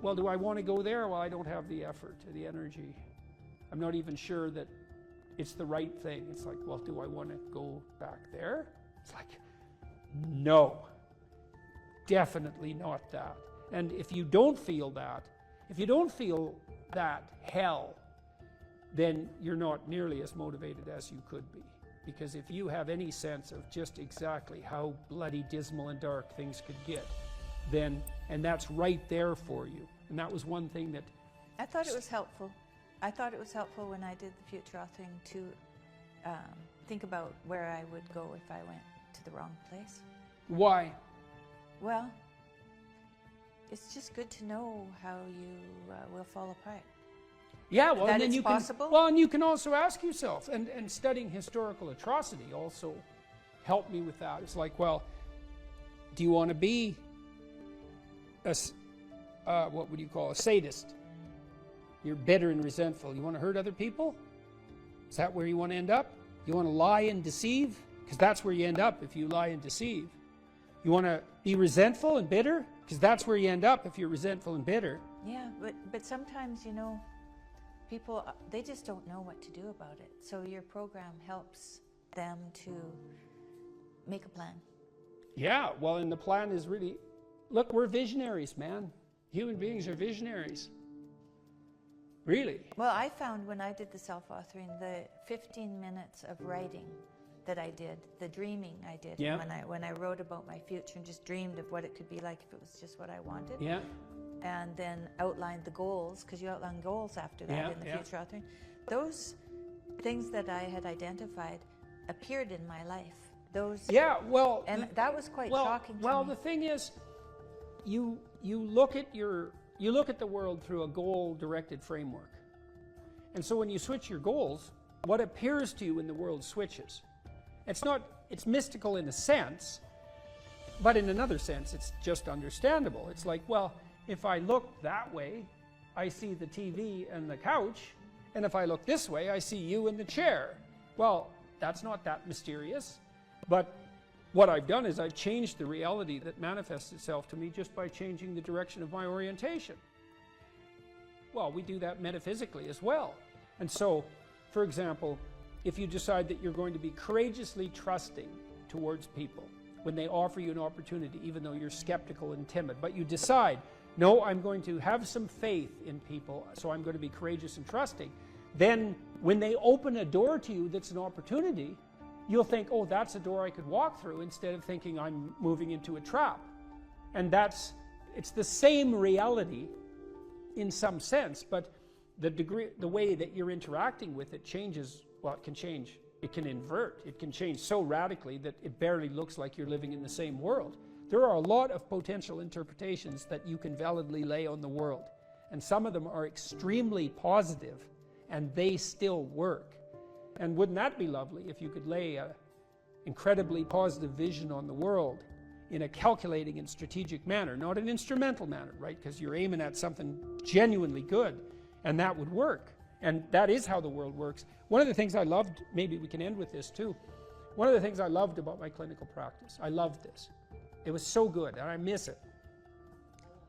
well, do I want to go there? Well, I don't have the effort or the energy. I'm not even sure that it's the right thing. It's like, well, do I want to go back there? It's like, no, definitely not that. And if you don't feel that, hell, then you're not nearly as motivated as you could be. Because if you have any sense of just exactly how bloody dismal and dark things could get, then, and that's right there for you. And that was one thing that... I thought it was helpful. I thought it was helpful when I did the future authoring to think about where I would go if I went to the wrong place. Why? Well, it's just good to know how you will fall apart. Yeah, well, That and then it's you possible? can, well, and you can also ask yourself, and studying historical atrocity also helped me with that. It's like, well, do you want to be a, what would you call a sadist? You're bitter and resentful. You want to hurt other people? Is that where you want to end up? You want to lie and deceive? Because that's where you end up if you lie and deceive. You want to be resentful and bitter? Because that's where you end up if you're resentful and bitter. Yeah, but sometimes, you know, people, they just don't know what to do about it. So your program helps them to make a plan. Yeah, well, and the plan is really, look, we're visionaries, man. Human beings are visionaries. Really. Well, I found when I did the self-authoring, the 15 minutes of writing that I did, the dreaming I did, Yeah. when I wrote about my future and just dreamed of what it could be like if it was just what I wanted. Yeah. And then outlined the goals, because you outline goals after that Yeah, in the yeah. future authoring. Those things that I had identified appeared in my life. Those, Yeah, well, and that was quite shocking to well, me. the thing is, you look at the world through a goal-directed framework, and so when you switch your goals, what appears to you in the world switches. It's mystical in a sense, but in another sense, it's just understandable. It's like, well, if I look that way, I see the TV and the couch, and if I look this way, I see you in the chair. Well, that's not that mysterious, but what I've done is I've changed the reality that manifests itself to me just by changing the direction of my orientation. Well, we do that metaphysically as well. And so, for example, if you decide that you're going to be courageously trusting towards people when they offer you an opportunity, even though you're skeptical and timid, but you decide, no, I'm going to have some faith in people, so I'm going to be courageous and trusting, then when they open a door to you that's an opportunity, you'll think, oh, that's a door I could walk through, instead of thinking I'm moving into a trap. And it's the same reality in some sense, but the way that you're interacting with it changes. Well, it can change. It can invert. It can change so radically that it barely looks like you're living in the same world. There are a lot of potential interpretations that you can validly lay on the world, and some of them are extremely positive, and they still work. And wouldn't that be lovely if you could lay an incredibly positive vision on the world in a calculating and strategic manner, not an instrumental manner, right? Because you're aiming at something genuinely good, and that would work. And that is how the world works. One of the things I loved, maybe we can end with this too, one of the things I loved about my clinical practice, I loved this. It was so good, and I miss it.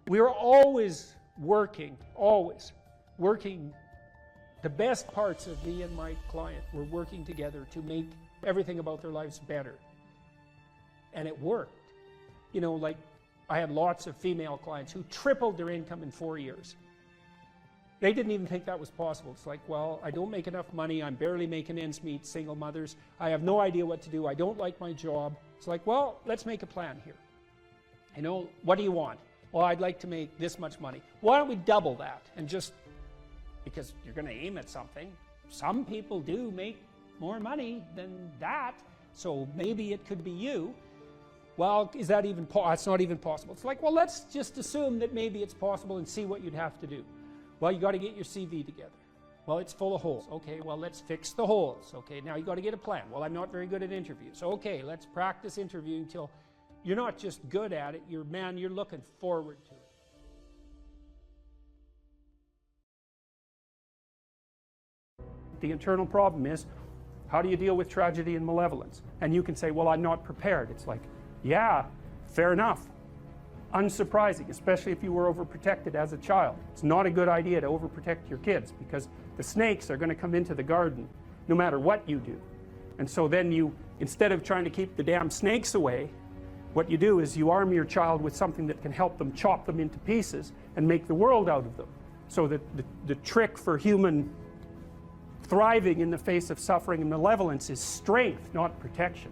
We were always working, the best parts of me and my client were working together to make everything about their lives better. And it worked. You know, like I had lots of female clients who tripled their income in 4 years. They didn't even think that was possible. It's like, well, I don't make enough money. I'm barely making ends meet, single mothers. I have no idea what to do. I don't like my job. It's like, well, let's make a plan here. You know, what do you want? Well, I'd like to make this much money. Why don't we double that? And just, because you're going to aim at something, some people do make more money than that, so maybe it could be you. Well, is that even it's not even possible. It's like, well, let's just assume that maybe it's possible and see what you'd have to do. Well, you got to get your CV together. Well, it's full of holes. Okay, well, let's fix the holes. Okay, now you got to get a plan. Well, I'm not very good at interviews. Okay, let's practice interviewing till you're not just good at it, you're looking forward to it. The internal problem is, how do you deal with tragedy and malevolence? And you can say, well, I'm not prepared. It's like, yeah, fair enough. Unsurprising, especially if you were overprotected as a child. It's not a good idea to overprotect your kids because the snakes are going to come into the garden no matter what you do. And so then you, instead of trying to keep the damn snakes away, what you do is you arm your child with something that can help them chop them into pieces and make the world out of them. So that the trick for human thriving in the face of suffering and malevolence is strength, not protection.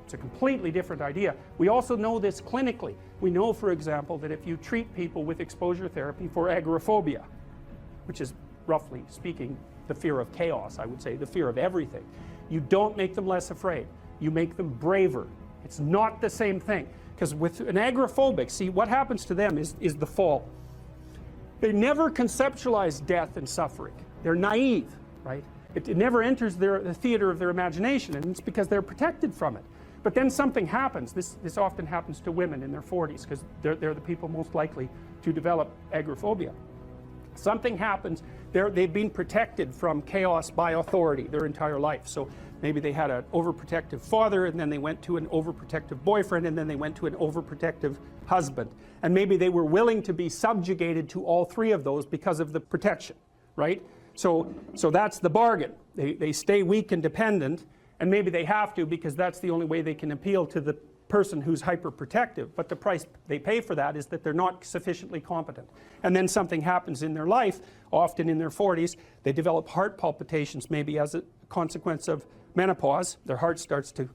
It's a completely different idea. We also know this clinically. We know, for example, that if you treat people with exposure therapy for agoraphobia, which is, roughly speaking, the fear of chaos, I would say, the fear of everything, you don't make them less afraid. You make them braver. It's not the same thing. Because with an agoraphobic, see, what happens to them is the fall. They never conceptualize death and suffering. They're naive, right? It never enters the theater of their imagination, and it's because they're protected from it. But then something happens. This often happens to women in their 40s because they're the people most likely to develop agoraphobia. Something happens. They've been protected from chaos by authority their entire life. So maybe they had an overprotective father, and then they went to an overprotective boyfriend, and then they went to an overprotective husband. And maybe they were willing to be subjugated to all three of those because of the protection, right? So that's the bargain. They stay weak and dependent, and maybe they have to because that's the only way they can appeal to the person who's hyperprotective. But the price they pay for that is that they're not sufficiently competent. And then something happens in their life, often in their 40s. They develop heart palpitations, maybe as a consequence of menopause. Their heart starts to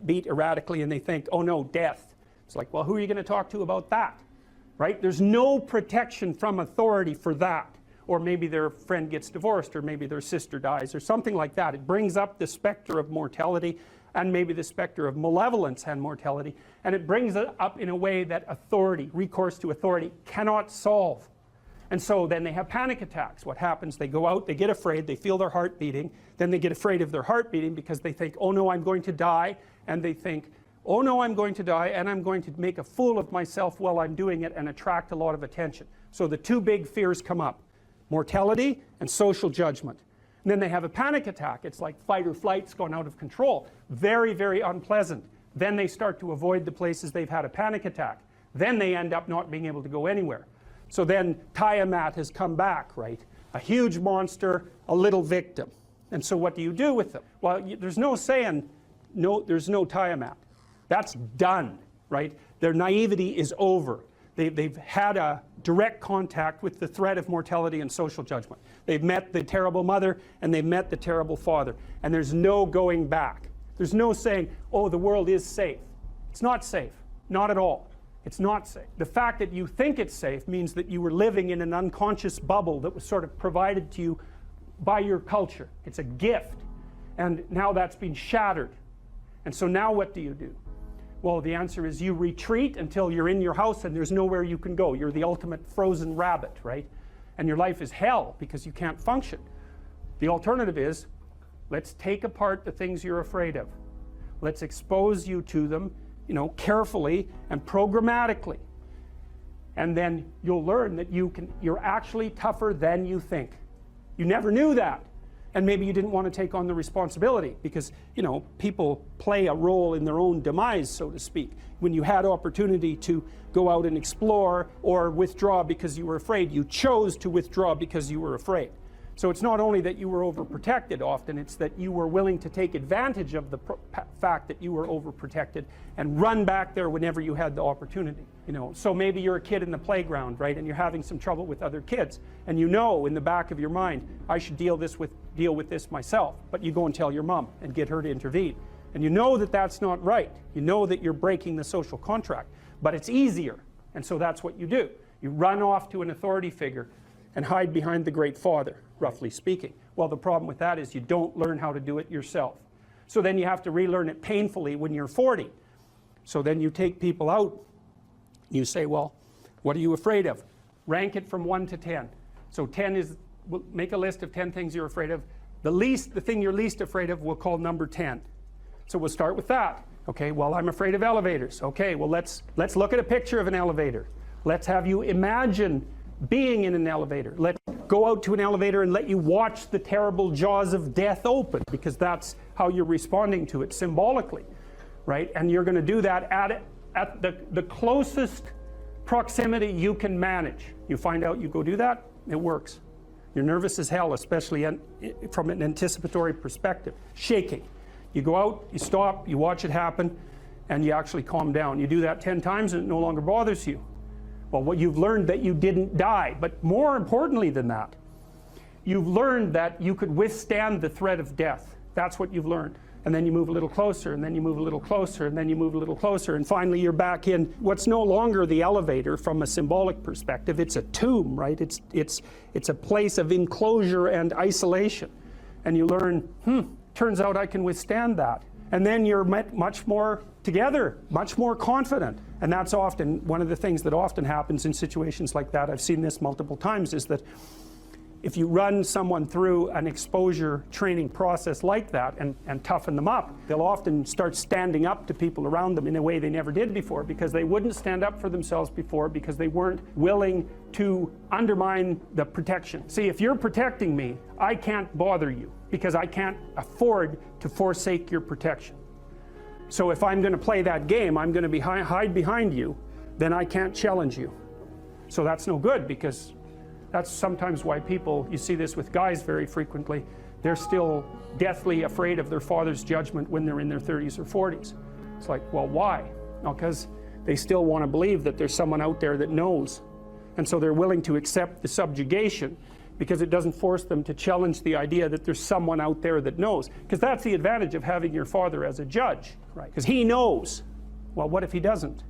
beat erratically, and they think, oh no, death. It's like, well, who are you going to talk to about that? Right? There's no protection from authority for that. Or maybe their friend gets divorced, or maybe their sister dies, or something like that. It brings up the specter of mortality, and maybe the specter of malevolence and mortality, and it brings it up in a way that authority, recourse to authority, cannot solve. And so then they have panic attacks. What happens? They go out, they get afraid, they feel their heart beating, then they get afraid of their heart beating because they think, oh no, I'm going to die, and they think, oh no, I'm going to die, and I'm going to make a fool of myself while I'm doing it and attract a lot of attention. So the two big fears come up. Mortality and social judgment. And then they have a panic attack. It's like fight or flight's gone out of control. Very, very unpleasant. Then they start to avoid the places they've had a panic attack. Then they end up not being able to go anywhere. So then Tiamat has come back, right? A huge monster, a little victim. And so what do you do with them? Well, there's no saying, no, there's no Tiamat. That's done, right? Their naivety is over. They've had a direct contact with the threat of mortality and social judgment. They've met the terrible mother and they've met the terrible father. And there's no going back. There's no saying, oh, the world is safe. It's not safe. Not at all. It's not safe. The fact that you think it's safe means that you were living in an unconscious bubble that was sort of provided to you by your culture. It's a gift. And now that's been shattered. And so now what do you do? Well, the answer is you retreat until you're in your house and there's nowhere you can go. You're the ultimate frozen rabbit, right? And your life is hell because you can't function. The alternative is, let's take apart the things you're afraid of. Let's expose you to them, carefully and programmatically. And then you'll learn that you're actually tougher than you think. You never knew that. And maybe you didn't want to take on the responsibility because, people play a role in their own demise, so to speak. When you had opportunity to go out and explore or withdraw because you were afraid, you chose to withdraw because you were afraid. So it's not only that you were overprotected often, it's that you were willing to take advantage of the fact that you were overprotected and run back there whenever you had the opportunity. So maybe you're a kid in the playground, right, and you're having some trouble with other kids, and in the back of your mind, I should deal with this myself, but you go and tell your mom and get her to intervene. And you know that that's not right. You know that you're breaking the social contract, but it's easier, and so that's what you do. You run off to an authority figure and hide behind the Great Father, roughly speaking. Well, the problem with that is you don't learn how to do it yourself. So then you have to relearn it painfully when you're 40. So then you take people out, you say, well, what are you afraid of? Rank it from 1 to 10. So 10 is, make a list of 10 things you're afraid of. The thing you're least afraid of we'll call number 10. So we'll start with that. Okay, well, I'm afraid of elevators. Okay, well, let's look at a picture of an elevator. Let's have you imagine being in an elevator. Let's go out to an elevator and let you watch the terrible jaws of death open, because that's how you're responding to it symbolically, right? And you're going to do that at the closest proximity you can manage. You find out, you go do that, it works. You're nervous as hell, especially from an anticipatory perspective. Shaking. You go out, you stop, you watch it happen, and you actually calm down. You do that 10 times and it no longer bothers you. Well, what you've learned that you didn't die, but more importantly than that, you've learned that you could withstand the threat of death. That's what you've learned. And then you move a little closer, and then you move a little closer, and then you move a little closer, and finally you're back in what's no longer the elevator from a symbolic perspective. It's a tomb, right? It's a place of enclosure and isolation. And you learn, turns out I can withstand that. And then you're much more together, much more confident. And that's often one of the things that often happens in situations like that. I've seen this multiple times, is that if you run someone through an exposure training process like that and toughen them up, they'll often start standing up to people around them in a way they never did before, because they wouldn't stand up for themselves before, because they weren't willing to undermine the protection. See, if you're protecting me, I can't bother you, because I can't afford to forsake your protection. So if I'm going to play that game, I'm going to hide behind you, then I can't challenge you. So that's no good, because that's sometimes why people, you see this with guys very frequently, they're still deathly afraid of their father's judgment when they're in their 30s or 40s. It's like, well, why? No, because they still want to believe that there's someone out there that knows. And so they're willing to accept the subjugation, because it doesn't force them to challenge the idea that there's someone out there that knows. Because that's the advantage of having your father as a judge, right? Because he knows. Well, what if he doesn't?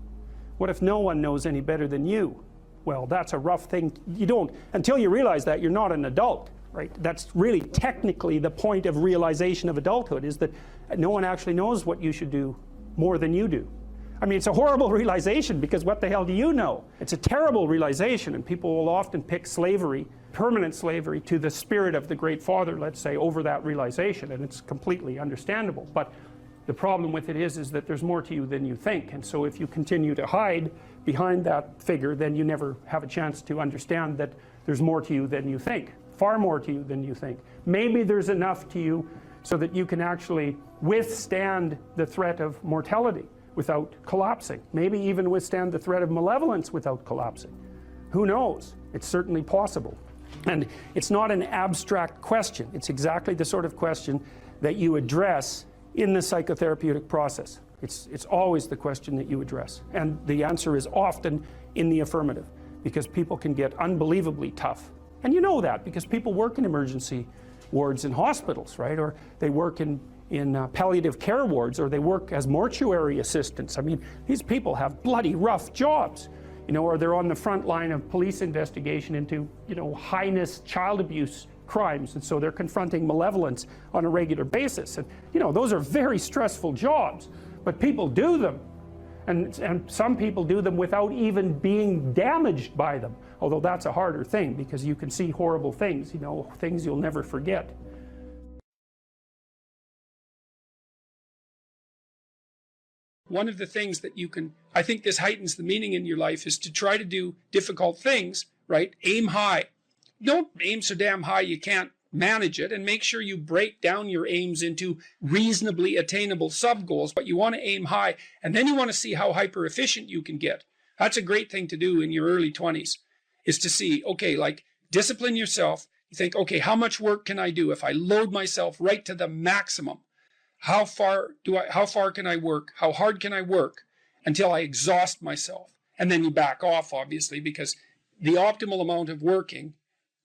What if no one knows any better than you? Well, that's a rough thing. You don't, until you realize that, you're not an adult, right? That's really technically the point of realization of adulthood, is that no one actually knows what you should do more than you do. I mean, it's a horrible realization, because what the hell do you know? It's a terrible realization, and people will often pick slavery, permanent slavery, to the spirit of the Great Father, let's say, over that realization, and it's completely understandable. But the problem with it is that there's more to you than you think, and so if you continue to hide behind that figure, then you never have a chance to understand that there's more to you than you think, far more to you than you think. Maybe there's enough to you so that you can actually withstand the threat of mortality without collapsing. Maybe even withstand the threat of malevolence without collapsing. Who knows? It's certainly possible. And it's not an abstract question. It's exactly the sort of question that you address in the psychotherapeutic process. It's always the question that you address. And the answer is often in the affirmative, because people can get unbelievably tough. And you know that because people work in emergency wards in hospitals, right? Or they work in palliative care wards, or they work as mortuary assistants. I mean, these people have bloody rough jobs, you know, or they're on the front line of police investigation into, you know, heinous child abuse crimes, and so they're confronting malevolence on a regular basis. And, you know, those are very stressful jobs, but people do them. And some people do them without even being damaged by them, although that's a harder thing, because you can see horrible things, you know, things you'll never forget. One of the things that you can, I think this heightens the meaning in your life, is to try to do difficult things, right? Aim high. Don't aim so damn high you can't manage it, and make sure you break down your aims into reasonably attainable sub-goals, but you want to aim high, and then you want to see how hyper efficient you can get. That's a great thing to do in your early 20s, is to see, okay, like, discipline yourself. You think, okay, how much work can I do if I load myself right to the maximum? How far can I work? How hard can I work until I exhaust myself? And then you back off, obviously, because the optimal amount of working,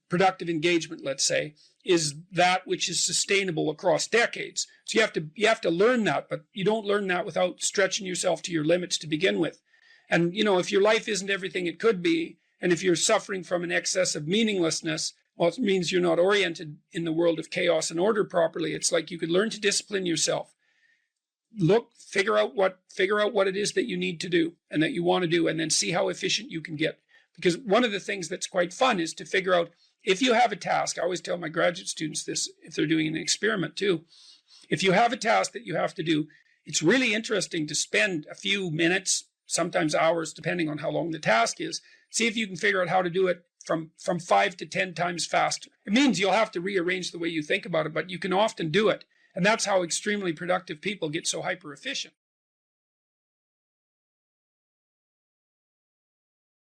productive engagement, let's say, is that which is sustainable across decades. So you have to learn that, but you don't learn that without stretching yourself to your limits to begin with. And, you know, if your life isn't everything it could be, and if you're suffering from an excess of meaninglessness, Well, it means you're not oriented in the world of chaos and order properly. It's like you could learn to discipline yourself. Figure out what it is that you need to do and that you want to do, and then see how efficient you can get. Because one of the things that's quite fun is to figure out, if you have a task, I always tell my graduate students this if they're doing an experiment too. If you have a task that you have to do, it's really interesting to spend a few minutes, sometimes hours, depending on how long the task is, see if you can figure out how to do it from 5 to 10 times faster. It means you'll have to rearrange the way you think about it, but you can often do it. And that's how extremely productive people get so hyper efficient.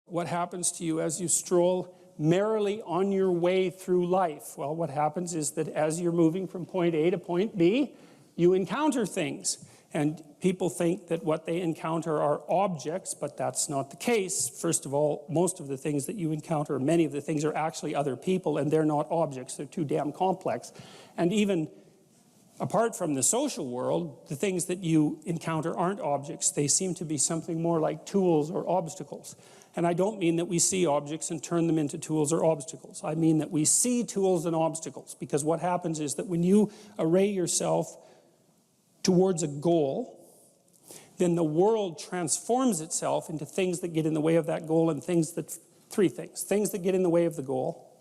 What happens to you as you stroll merrily on your way through life? Well, what happens is that as you're moving from point A to point B, you encounter things. And people think that what they encounter are objects, but that's not the case. First of all, most of the things that you encounter, many of the things are actually other people, and they're not objects. They're too damn complex. And even apart from the social world, the things that you encounter aren't objects. They seem to be something more like tools or obstacles. And I don't mean that we see objects and turn them into tools or obstacles. I mean that we see tools and obstacles, because what happens is that when you array yourself towards a goal, then the world transforms itself into things that get in the way of that goal, and three things. Things that get in the way of the goal,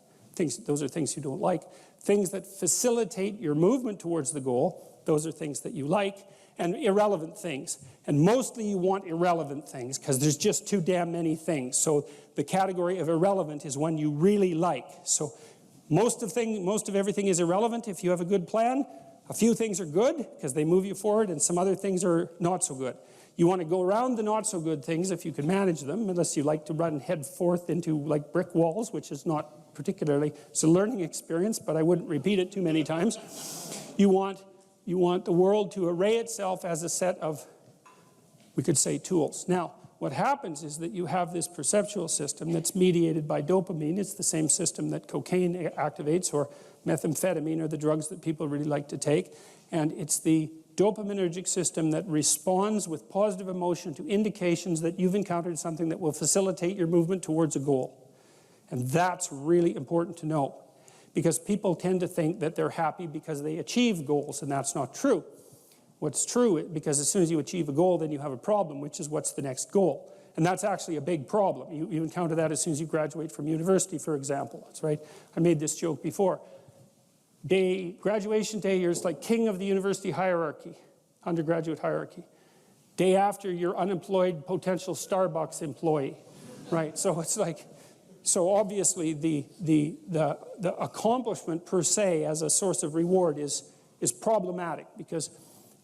those are things you don't like. Things that facilitate your movement towards the goal, those are things that you like, and irrelevant things. And mostly you want irrelevant things, because there's just too damn many things. So the category of irrelevant is one you really like. So most of everything is irrelevant if you have a good plan. A few things are good because they move you forward, and some other things are not so good. You want to go around the not so good things if you can manage them, unless you like to run head forth into like brick walls, which is not particularly, it's a learning experience, but I wouldn't repeat it too many times. You want the world to array itself as a set of, we could say, tools. Now, what happens is that you have this perceptual system that's mediated by dopamine. It's the same system that cocaine activates, or methamphetamine, or the drugs that people really like to take. And it's the dopaminergic system that responds with positive emotion to indications that you've encountered something that will facilitate your movement towards a goal. And that's really important to know, because people tend to think that they're happy because they achieve goals, and that's not true. What's true, because as soon as you achieve a goal, then you have a problem, which is what's the next goal. And that's actually a big problem. You encounter that as soon as you graduate from university, for example. That's right. I made this joke before. Graduation day, you're like king of the university hierarchy, undergraduate hierarchy. Day after, you're unemployed potential Starbucks employee, right? So it's like, so obviously the accomplishment per se as a source of reward is problematic, because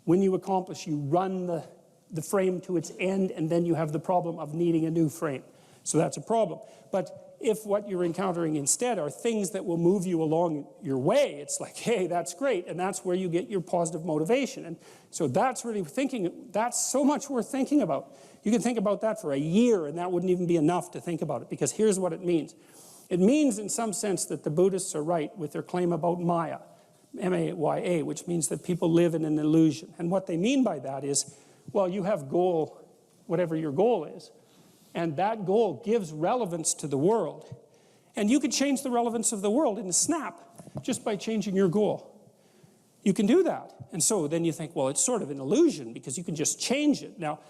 when you accomplish, you run the frame to its end, and then you have the problem of needing a new frame. So that's a problem. But if what you're encountering instead are things that will move you along your way, it's like, hey, that's great, and that's where you get your positive motivation. And so that's really that's so much worth thinking about. You can think about that for a year, and that wouldn't even be enough to think about it, because here's what it means. It means, in some sense, that the Buddhists are right with their claim about Maya, M-A-Y-A, which means that people live in an illusion. And what they mean by that is, well, you have goal, whatever your goal is, and that goal gives relevance to the world. And you could change the relevance of the world in a snap just by changing your goal. You can do that. And so then you think, well, it's sort of an illusion because you can just change it. Now,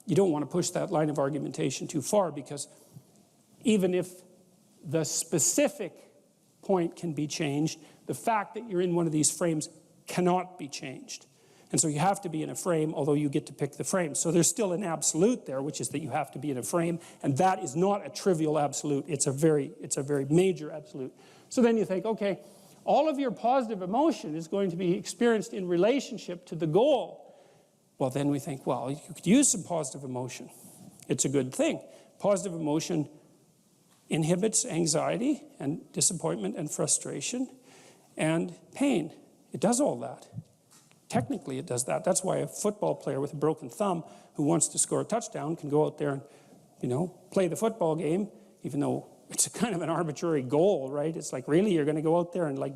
you don't want to push that line of argumentation too far, because even if the specific point can be changed, the fact that you're in one of these frames cannot be changed. And so you have to be in a frame, although you get to pick the frame. So there's still an absolute there, which is that you have to be in a frame, and that is not a trivial absolute. It's a very major absolute. So then you think, okay, all of your positive emotion is going to be experienced in relationship to the goal. Well, then we think, well, you could use some positive emotion. It's a good thing. Positive emotion inhibits anxiety and disappointment and frustration and pain. It does all that. Technically, it does that. That's why a football player with a broken thumb who wants to score a touchdown can go out there and, play the football game, even though it's a kind of an arbitrary goal, right? It's like, really, you're going to go out there and like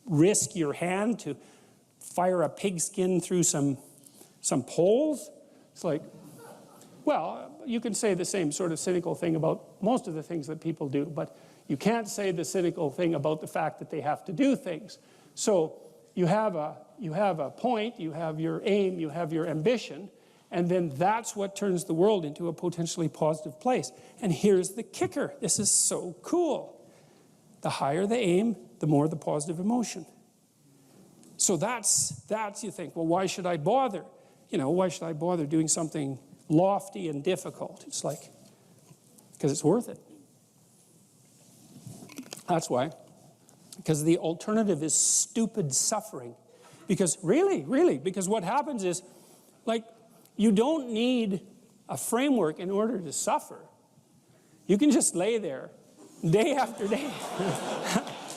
risk your hand to fire a pigskin through some poles? It's like, Well, you can say the same sort of cynical thing about most of the things that people do, but you can't say the cynical thing about the fact that they have to do things. So you have a point, you have your aim, you have your ambition, and then that's what turns the world into a potentially positive place. And here's the kicker. This is so cool. The higher the aim, the more the positive emotion. So that's you think, well, why should I bother? You know, why should I bother doing something lofty and difficult? It's like, because it's worth it. That's why. Because the alternative is stupid suffering. Because really, because what happens is, like, you don't need a framework in order to suffer. You can just lay there day after day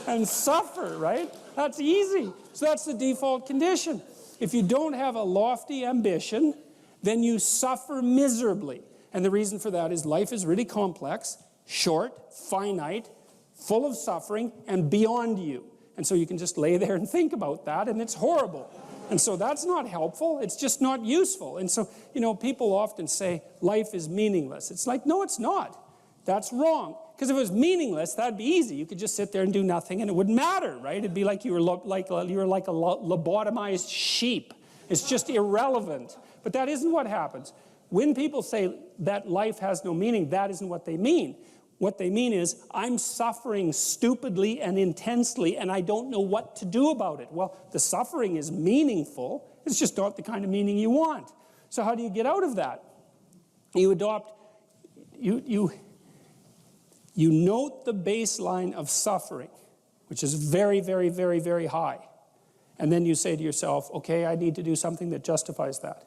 and suffer, right? That's easy. So that's the default condition. If you don't have a lofty ambition, then you suffer miserably. And the reason for that is life is really complex, short, finite, full of suffering, and beyond you. And so you can just lay there and think about that, and it's horrible. And so that's not helpful. It's just not useful. And so, you know, people often say life is meaningless. It's like, no, it's not. That's wrong. Because if it was meaningless, that'd be easy. You could just sit there and do nothing, and it wouldn't matter, right? It'd be like you were like a lobotomized sheep. It's just irrelevant. But that isn't what happens. When people say that life has no meaning, that isn't what they mean. What they mean is, I'm suffering stupidly and intensely, and I don't know what to do about it. Well, the suffering is meaningful. It's just not the kind of meaning you want. So how do you get out of that? You adopt, you note the baseline of suffering, which is very, very, very, very high. And then you say to yourself, okay, I need to do something that justifies that.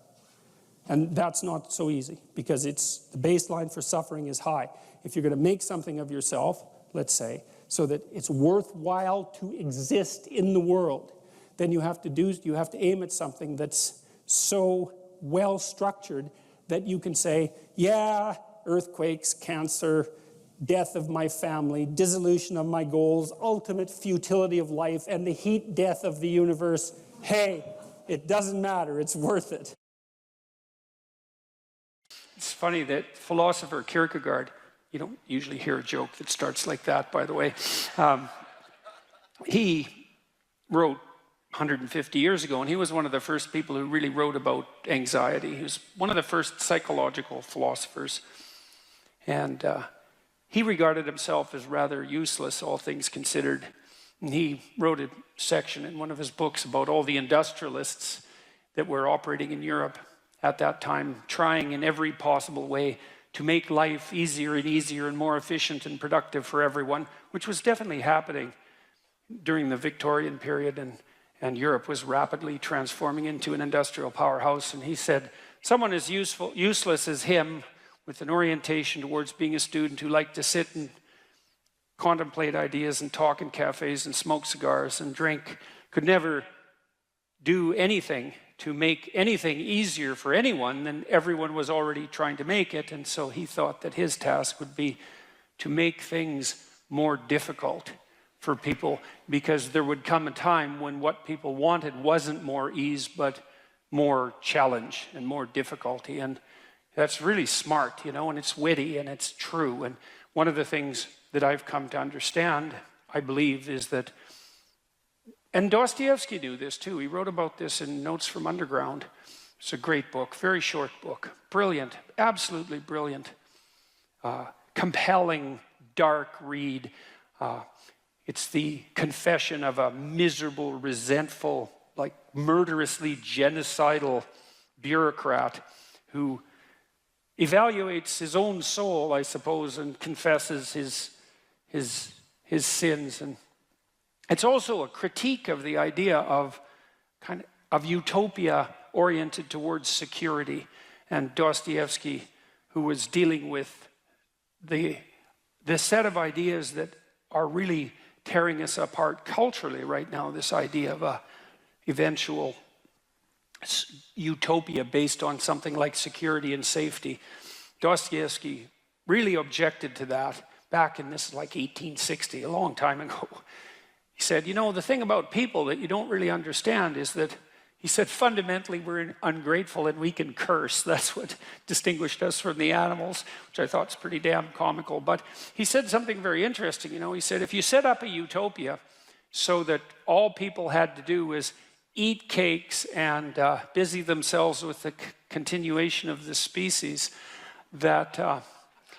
And that's not so easy, because the baseline for suffering is high. If you're going to make something of yourself, let's say, so that it's worthwhile to exist in the world, then you have to aim at something that's so well structured that you can say, yeah, earthquakes, cancer, death of my family, dissolution of my goals, ultimate futility of life, and the heat death of the universe. Hey, it doesn't matter, it's worth it. It's funny that philosopher Kierkegaard, you don't usually hear a joke that starts like that, by the way. He wrote 150 years ago, and he was one of the first people who really wrote about anxiety. He was one of the first psychological philosophers. And he regarded himself as rather useless, all things considered. And he wrote a section in one of his books about all the industrialists that were operating in Europe at that time, trying in every possible way to make life easier and easier and more efficient and productive for everyone, which was definitely happening during the Victorian period, and Europe was rapidly transforming into an industrial powerhouse. And he said, someone as useless as him, with an orientation towards being a student who liked to sit and contemplate ideas and talk in cafes and smoke cigars and drink, could never do anything to make anything easier for anyone than everyone was already trying to make it. And so he thought that his task would be to make things more difficult for people, because there would come a time when what people wanted wasn't more ease, but more challenge and more difficulty. And that's really smart, you know, and it's witty and it's true. And one of the things that I've come to understand, I believe, is that, and Dostoevsky knew this too. He wrote about this in Notes from Underground. It's a great book, very short book, brilliant, absolutely brilliant, compelling, dark read. It's the confession of a miserable, resentful, like murderously genocidal bureaucrat who evaluates his own soul, I suppose, and confesses his sins. And it's also a critique of the idea of utopia oriented towards security. And Dostoevsky, who was dealing with the set of ideas that are really tearing us apart culturally right now, this idea of a eventual utopia based on something like security and safety. Dostoevsky really objected to that back in this, like 1860, a long time ago. He said, you know, the thing about people that you don't really understand is that, He said, fundamentally, we're ungrateful and we can curse. That's what distinguished us from the animals, which I thought was pretty damn comical. But he said something very interesting. You know, he said, if you set up a utopia so that all people had to do was eat cakes and busy themselves with the continuation of the species, that,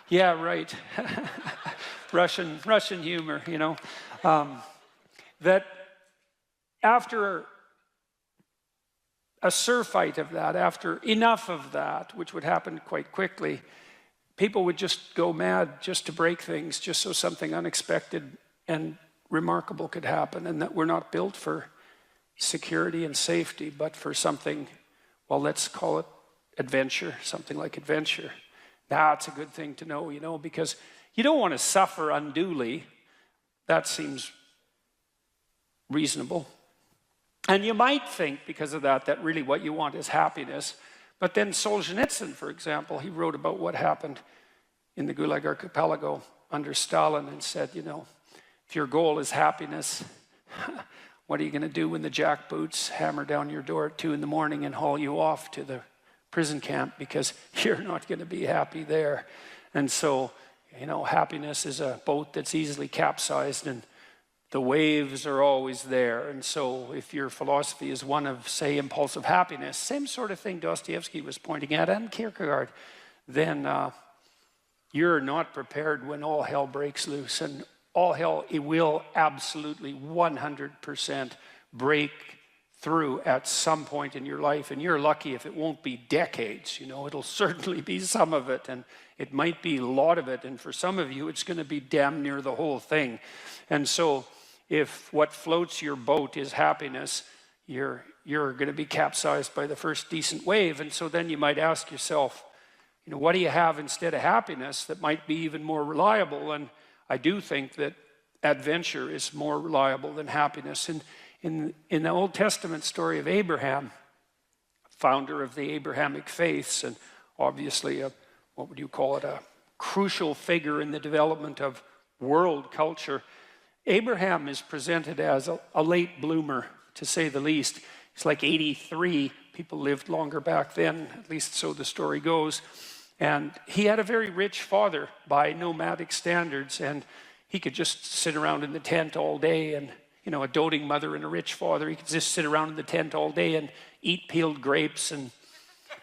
yeah, right, Russian humor, you know, that after a surfeit of that, after enough of that, which would happen quite quickly, people would just go mad just to break things, just so something unexpected and remarkable could happen, and that we're not built for security and safety, but for something, well, let's call it adventure, something like adventure. That's a good thing to know, you know, because you don't want to suffer unduly. That seems reasonable. And you might think, because of that, that really what you want is happiness. But then Solzhenitsyn, for example, he wrote about what happened in the Gulag Archipelago under Stalin and said, you know, if your goal is happiness, what are you going to do when the jackboots hammer down your door at 2 in the morning and haul you off to the prison camp, because you're not going to be happy there. And so, you know, happiness is a boat that's easily capsized and the waves are always there. And so if your philosophy is one of, say, impulsive happiness, same sort of thing Dostoevsky was pointing at, and Kierkegaard, then you're not prepared when all hell breaks loose. And all hell, it will absolutely 100% break through at some point in your life. And you're lucky if it won't be decades, you know, it'll certainly be some of it, and it might be a lot of it. And for some of you, it's going to be damn near the whole thing. And so if what floats your boat is happiness, you're going to be capsized by the first decent wave. And so then you might ask yourself, you know, what do you have instead of happiness that might be even more reliable? And I do think that adventure is more reliable than happiness. And in the Old Testament story of Abraham, founder of the Abrahamic faiths, and obviously what would you call it, a crucial figure in the development of world culture, Abraham is presented as a late bloomer, to say the least. He's like 83. People lived longer back then, at least so the story goes. And he had a very rich father by nomadic standards, and he could just sit around in the tent all day, and, you know, a doting mother and a rich father, he could just sit around in the tent all day and eat peeled grapes and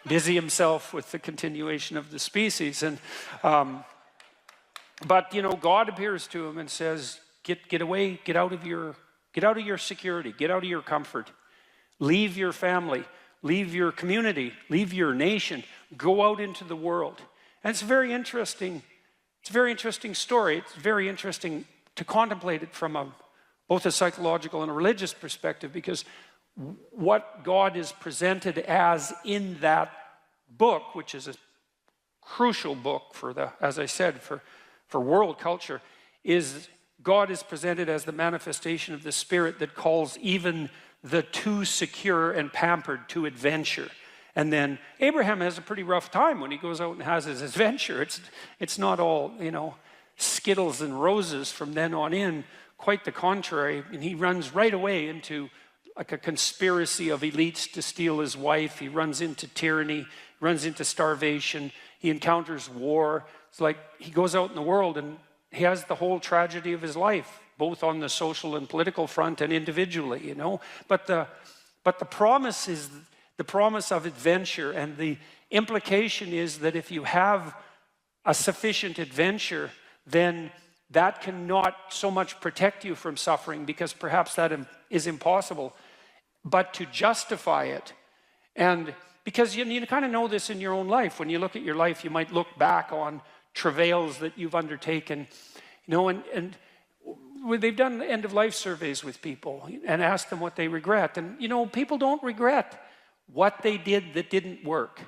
busy himself with the continuation of the species. And but, you know, God appears to him and says, get away, get out of your security, get out of your comfort, leave your family, leave your community, leave your nation, go out into the world. And it's very interesting. It's a very interesting story. It's very interesting to contemplate it from both a psychological and a religious perspective, because what God is presented as in that book, which is a crucial book for as I said, for world culture, is God is presented as the manifestation of the Spirit that calls even the too secure and pampered to adventure. And then Abraham has a pretty rough time when he goes out and has his adventure. It's not all, you know, Skittles and roses from then on in. Quite the contrary. And he runs right away into like a conspiracy of elites to steal his wife. He runs into tyranny, runs into starvation. He encounters war. It's like he goes out in the world and he has the whole tragedy of his life, both on the social and political front and individually, you know. But the promise is the promise of adventure, and the implication is that if you have a sufficient adventure, then that cannot so much protect you from suffering, because perhaps that is impossible, but to justify it. And because you kind of know this in your own life. When you look at your life, you might look back on travails that you've undertaken, you know, and they've done end-of-life surveys with people and asked them what they regret. And, you know, people don't regret what they did that didn't work.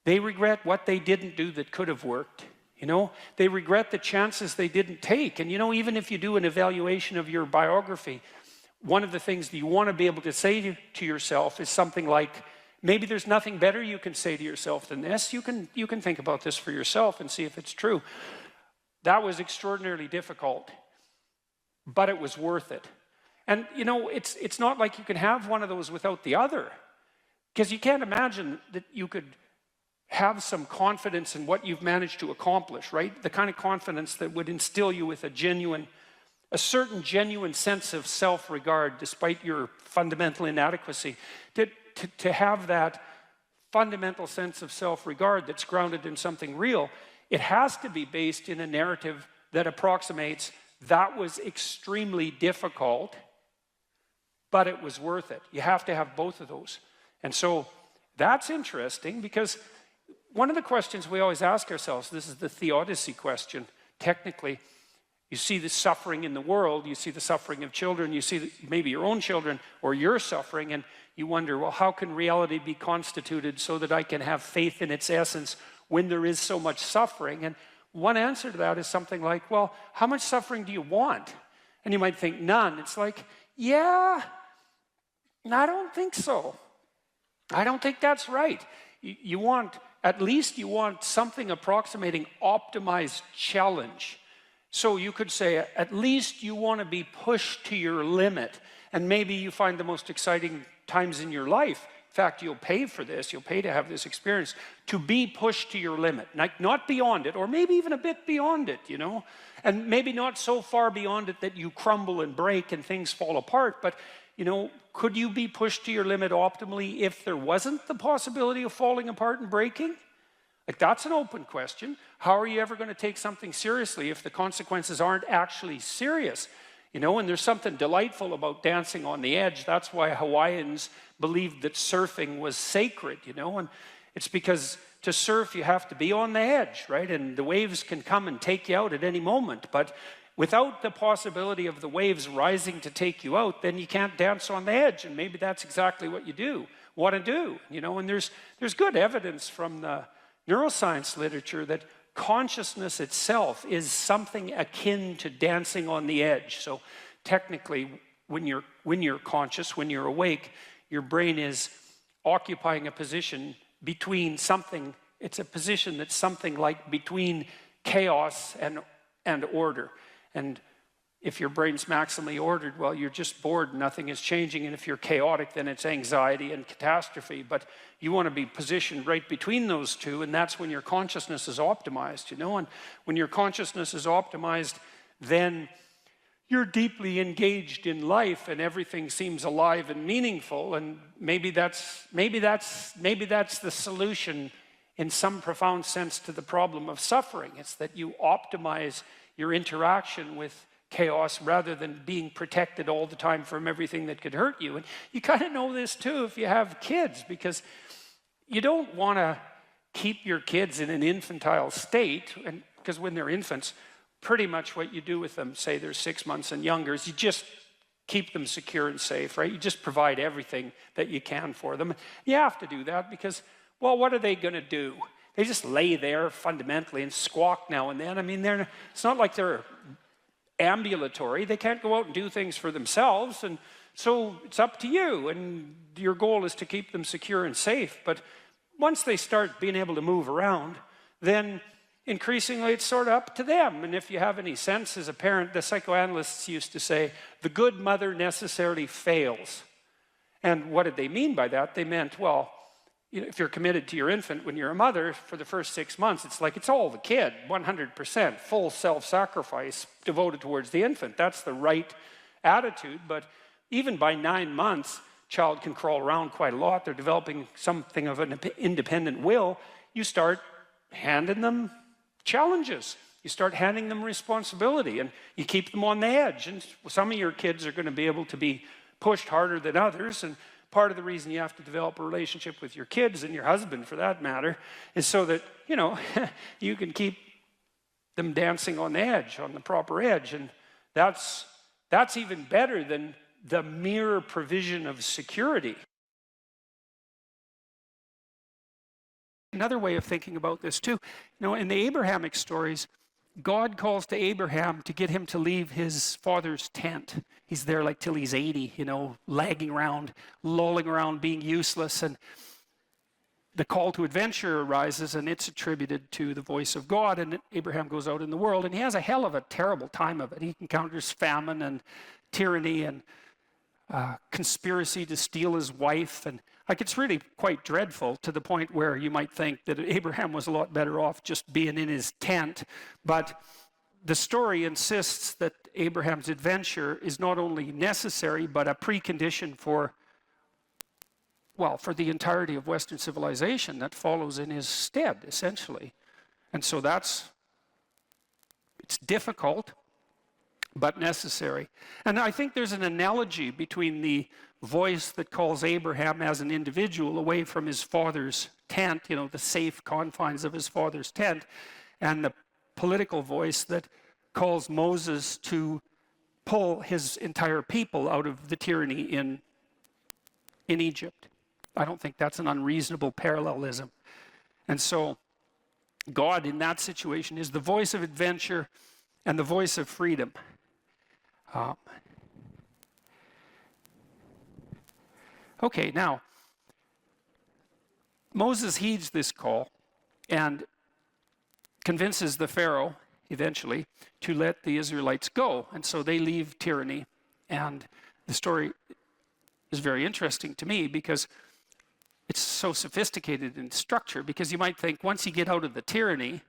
They regret what they didn't do that could have worked. You know, they regret the chances they didn't take. And, you know, even if you do an evaluation of your biography, one of the things that you want to be able to say to yourself is something like, maybe there's nothing better you can say to yourself than this. You can think about this for yourself and see if it's true. That was extraordinarily difficult, but it was worth it. And you know, it's not like you can have one of those without the other, because you can't imagine that you could have some confidence in what you've managed to accomplish, right? The kind of confidence that would instill you with a certain genuine sense of self-regard despite your fundamental inadequacy. To have that fundamental sense of self-regard that's grounded in something real, it has to be based in a narrative that approximates that was extremely difficult, but it was worth it. You have to have both of those. And so that's interesting, because one of the questions we always ask ourselves, this is the theodicy question, technically, you see the suffering in the world, you see the suffering of children, you see maybe your own children or your suffering, and you wonder, well, how can reality be constituted so that I can have faith in its essence when there is so much suffering? And one answer to that is something like, well, how much suffering do you want? And you might think, none. It's like, yeah, I don't think so. I don't think that's right. You want, at least you want something approximating optimized challenge. So you could say, at least you want to be pushed to your limit. And maybe you find the most exciting times in your life. In fact, you'll pay for this, you'll pay to have this experience, to be pushed to your limit. Like, not beyond it, or maybe even a bit beyond it, you know? And maybe not so far beyond it that you crumble and break and things fall apart, but, you know, could you be pushed to your limit optimally if there wasn't the possibility of falling apart and breaking? Like, that's an open question. How are you ever going to take something seriously if the consequences aren't actually serious? You know, and there's something delightful about dancing on the edge. That's why Hawaiians believed that surfing was sacred, you know, and it's because to surf you have to be on the edge, right? And the waves can come and take you out at any moment, but without the possibility of the waves rising to take you out, then you can't dance on the edge, and maybe that's exactly what you want to do, you know, and there's good evidence from the neuroscience literature that consciousness itself is something akin to dancing on the edge. So technically, when you're conscious, when you're awake, your brain is occupying a position between something. It's a position that's something like between chaos and order. And if your brain's maximally ordered, well, you're just bored, nothing is changing. And if you're chaotic, then it's anxiety and catastrophe. But you want to be positioned right between those two, and that's when your consciousness is optimized, you know? And when your consciousness is optimized, then you're deeply engaged in life and everything seems alive and meaningful. And maybe that's the solution in some profound sense to the problem of suffering. It's that you optimize your interaction with chaos rather than being protected all the time from everything that could hurt you. And you kind of know this too if you have kids, because you don't want to keep your kids in an infantile state, and because when they're infants, pretty much what you do with them, say they're 6 months and younger, is you just keep them secure and safe, right? You just provide everything that you can for them. You have to do that because, well, what are they going to do? They just lay there fundamentally and squawk now and then. I mean, it's not like they're ambulatory. They can't go out and do things for themselves, and so it's up to you, and your goal is to keep them secure and safe. But once they start being able to move around, then increasingly it's sort of up to them. And if you have any sense as a parent, the psychoanalysts used to say, the good mother necessarily fails. And what did they mean by that? They meant, well, you know, if you're committed to your infant when you're a mother for the first 6 months, it's like it's all the kid, 100%, full self-sacrifice devoted towards the infant. That's the right attitude. But even by 9 months, child can crawl around quite a lot. They're developing something of an independent will. You start handing them challenges. You start handing them responsibility, and you keep them on the edge. And some of your kids are going to be able to be pushed harder than others, and part of the reason you have to develop a relationship with your kids, and your husband for that matter, is so that, you know, you can keep them dancing on the edge, on the proper edge. And that's even better than the mere provision of security. Another way of thinking about this too, you know, in the Abrahamic stories, God calls to Abraham to get him to leave his father's tent. He's there like till he's 80, you know, lagging around, lolling around, being useless. And the call to adventure arises, and it's attributed to the voice of God. And Abraham goes out in the world, and he has a hell of a terrible time of it. He encounters famine and tyranny and conspiracy to steal his wife. And like, it's really quite dreadful, to the point where you might think that Abraham was a lot better off just being in his tent. But the story insists that Abraham's adventure is not only necessary, but a precondition for, well, for the entirety of Western civilization that follows in his stead, essentially. And so it's difficult, but necessary. And I think there's an analogy between the voice that calls Abraham as an individual away from his father's tent, you know, the safe confines of his father's tent, and the political voice that calls Moses to pull his entire people out of the tyranny in Egypt. I don't think that's an unreasonable parallelism. And so God in that situation is the voice of adventure and the voice of freedom. Okay, now, Moses heeds this call and convinces the Pharaoh, eventually, to let the Israelites go. And so they leave tyranny. And the story is very interesting to me because it's so sophisticated in structure, because you might think once you get out of the tyranny,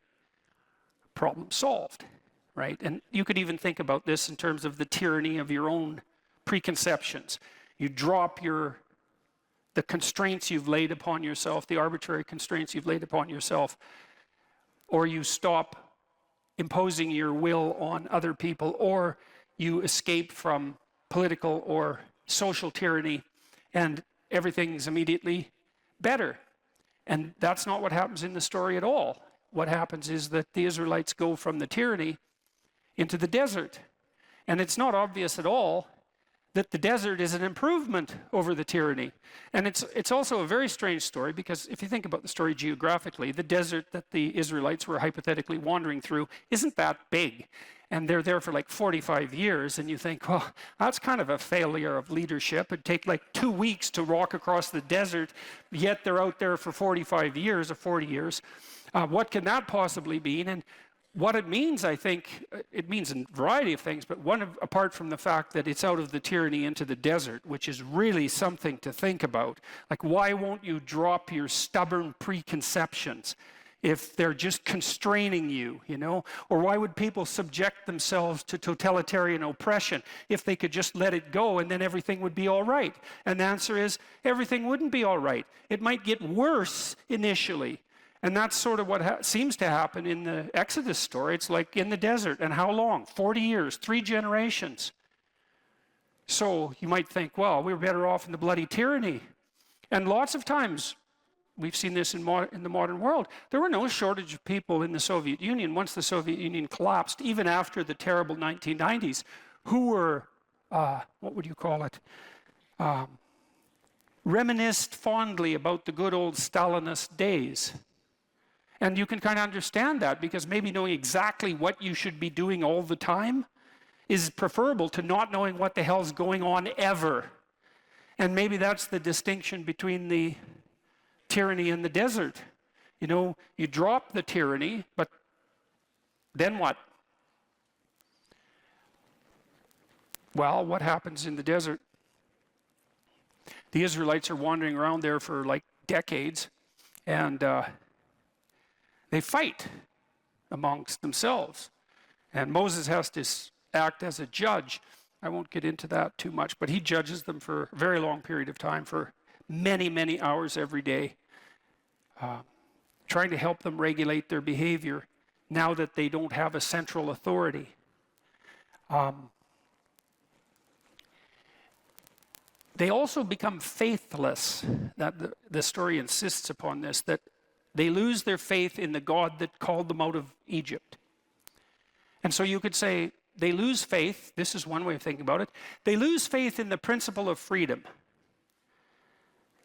problem solved, right? And you could even think about this in terms of the tyranny of your own preconceptions. You drop the constraints you've laid upon yourself, the arbitrary constraints you've laid upon yourself, or you stop imposing your will on other people, or you escape from political or social tyranny, and everything's immediately better. And that's not what happens in the story at all. What happens is that the Israelites go from the tyranny into the desert. And it's not obvious at all that the desert is an improvement over the tyranny. And it's also a very strange story, because if you think about the story geographically, the desert that the Israelites were hypothetically wandering through isn't that big. And they're there for like 45 years, and you think, well, that's kind of a failure of leadership. It'd take like 2 weeks to walk across the desert, yet they're out there for 45 years or 40 years. What can that possibly mean? And what it means, I think, it means a variety of things, but apart from the fact that it's out of the tyranny into the desert, which is really something to think about. Like, why won't you drop your stubborn preconceptions if they're just constraining you, you know? Or why would people subject themselves to totalitarian oppression if they could just let it go and then everything would be all right? And the answer is, everything wouldn't be all right. It might get worse initially. And that's sort of what seems to happen in the Exodus story. It's like in the desert. And how long? 40 years, 3 generations. So you might think, well, we were better off in the bloody tyranny. And lots of times, we've seen this in the modern world. There were no shortage of people in the Soviet Union once the Soviet Union collapsed, even after the terrible 1990s, who were, what would you call it, reminisced fondly about the good old Stalinist days. And you can kind of understand that, because maybe knowing exactly what you should be doing all the time is preferable to not knowing what the hell's going on ever. And maybe that's the distinction between the tyranny in the desert. You know, you drop the tyranny, but then what? Well, what happens in the desert? The Israelites are wandering around there for like decades, and they fight amongst themselves. And Moses has to act as a judge. I won't get into that too much, but he judges them for a very long period of time, for many, many hours every day, trying to help them regulate their behavior now that they don't have a central authority. They also become faithless. That the story insists upon this, that they lose their faith in the God that called them out of Egypt. And so you could say they lose faith. This is one way of thinking about it. They lose faith in the principle of freedom.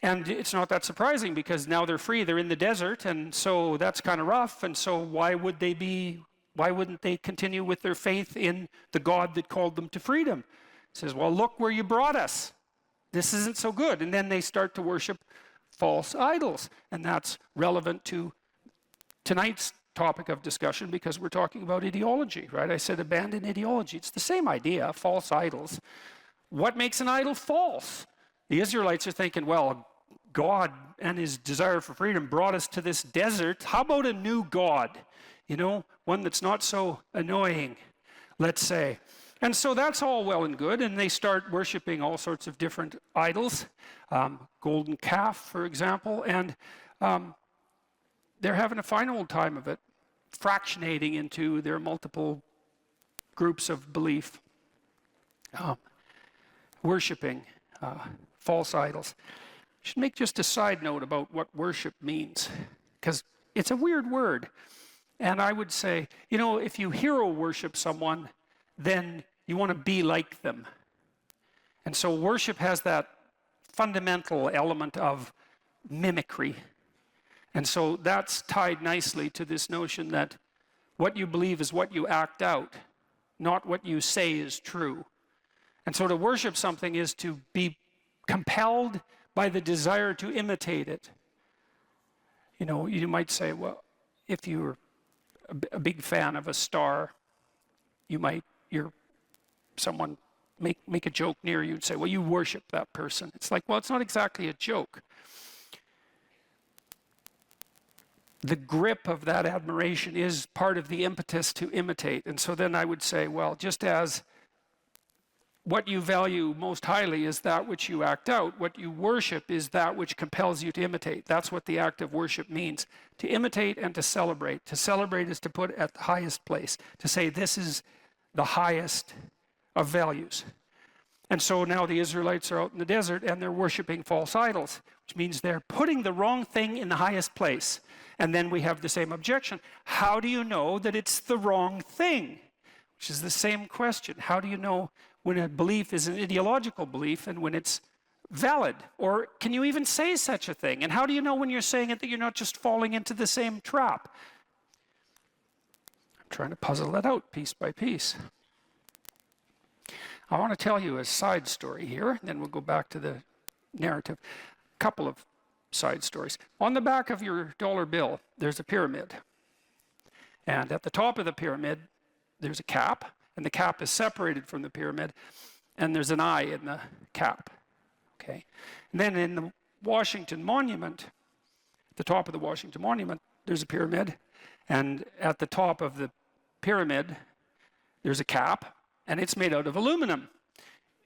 And it's not that surprising, because now they're free, they're in the desert, and so that's kind of rough. And so why wouldn't they continue with their faith in the God that called them to freedom? It says, well, look where you brought us. This isn't so good. And then they start to worship false idols. And that's relevant to tonight's topic of discussion, because we're talking about ideology, right? I said abandon ideology. It's the same idea, false idols. what makes an idol false? The Israelites are thinking, well, God and his desire for freedom brought us to this desert. How about a new God? You know, one that's not so annoying, let's say. And so that's all well and good, and they start worshiping all sorts of different idols, golden calf, for example, and they're having a fine old time of it, fractionating into their multiple groups of belief, worshiping false idols. I should make just a side note about what worship means, because it's a weird word. And I would say, you know, if you hero worship someone, then you want to be like them. And so worship has that fundamental element of mimicry. And so that's tied nicely to this notion that what you believe is what you act out, not what you say is true. And so to worship something is to be compelled by the desire to imitate it. You know, you might say, well, if you're a big fan of a star, you're someone make a joke near you and say, well, you worship that person. It's like, well, it's not exactly a joke. The grip of that admiration is part of the impetus to imitate. And so then I would say, well, just as what you value most highly is that which you act out, what you worship is that which compels you to imitate. That's what the act of worship means. To imitate and to celebrate. To celebrate is to put at the highest place. To say this is the highest of values. And so now the Israelites are out in the desert and they're worshiping false idols, which means they're putting the wrong thing in the highest place. And then we have the same objection. How do you know that it's the wrong thing? Which is the same question. How do you know when a belief is an ideological belief and when it's valid? Or can you even say such a thing? And how do you know when you're saying it that you're not just falling into the same trap? I'm trying to puzzle that out piece by piece. I want to tell you a side story here, then we'll go back to the narrative. A couple of side stories. On the back of your dollar bill, there's a pyramid. And at the top of the pyramid, there's a cap, and the cap is separated from the pyramid, and there's an eye in the cap. Okay. And then in the Washington Monument, at the top of the Washington Monument, there's a pyramid, and at the top of the pyramid, there's a cap, and it's made out of aluminum.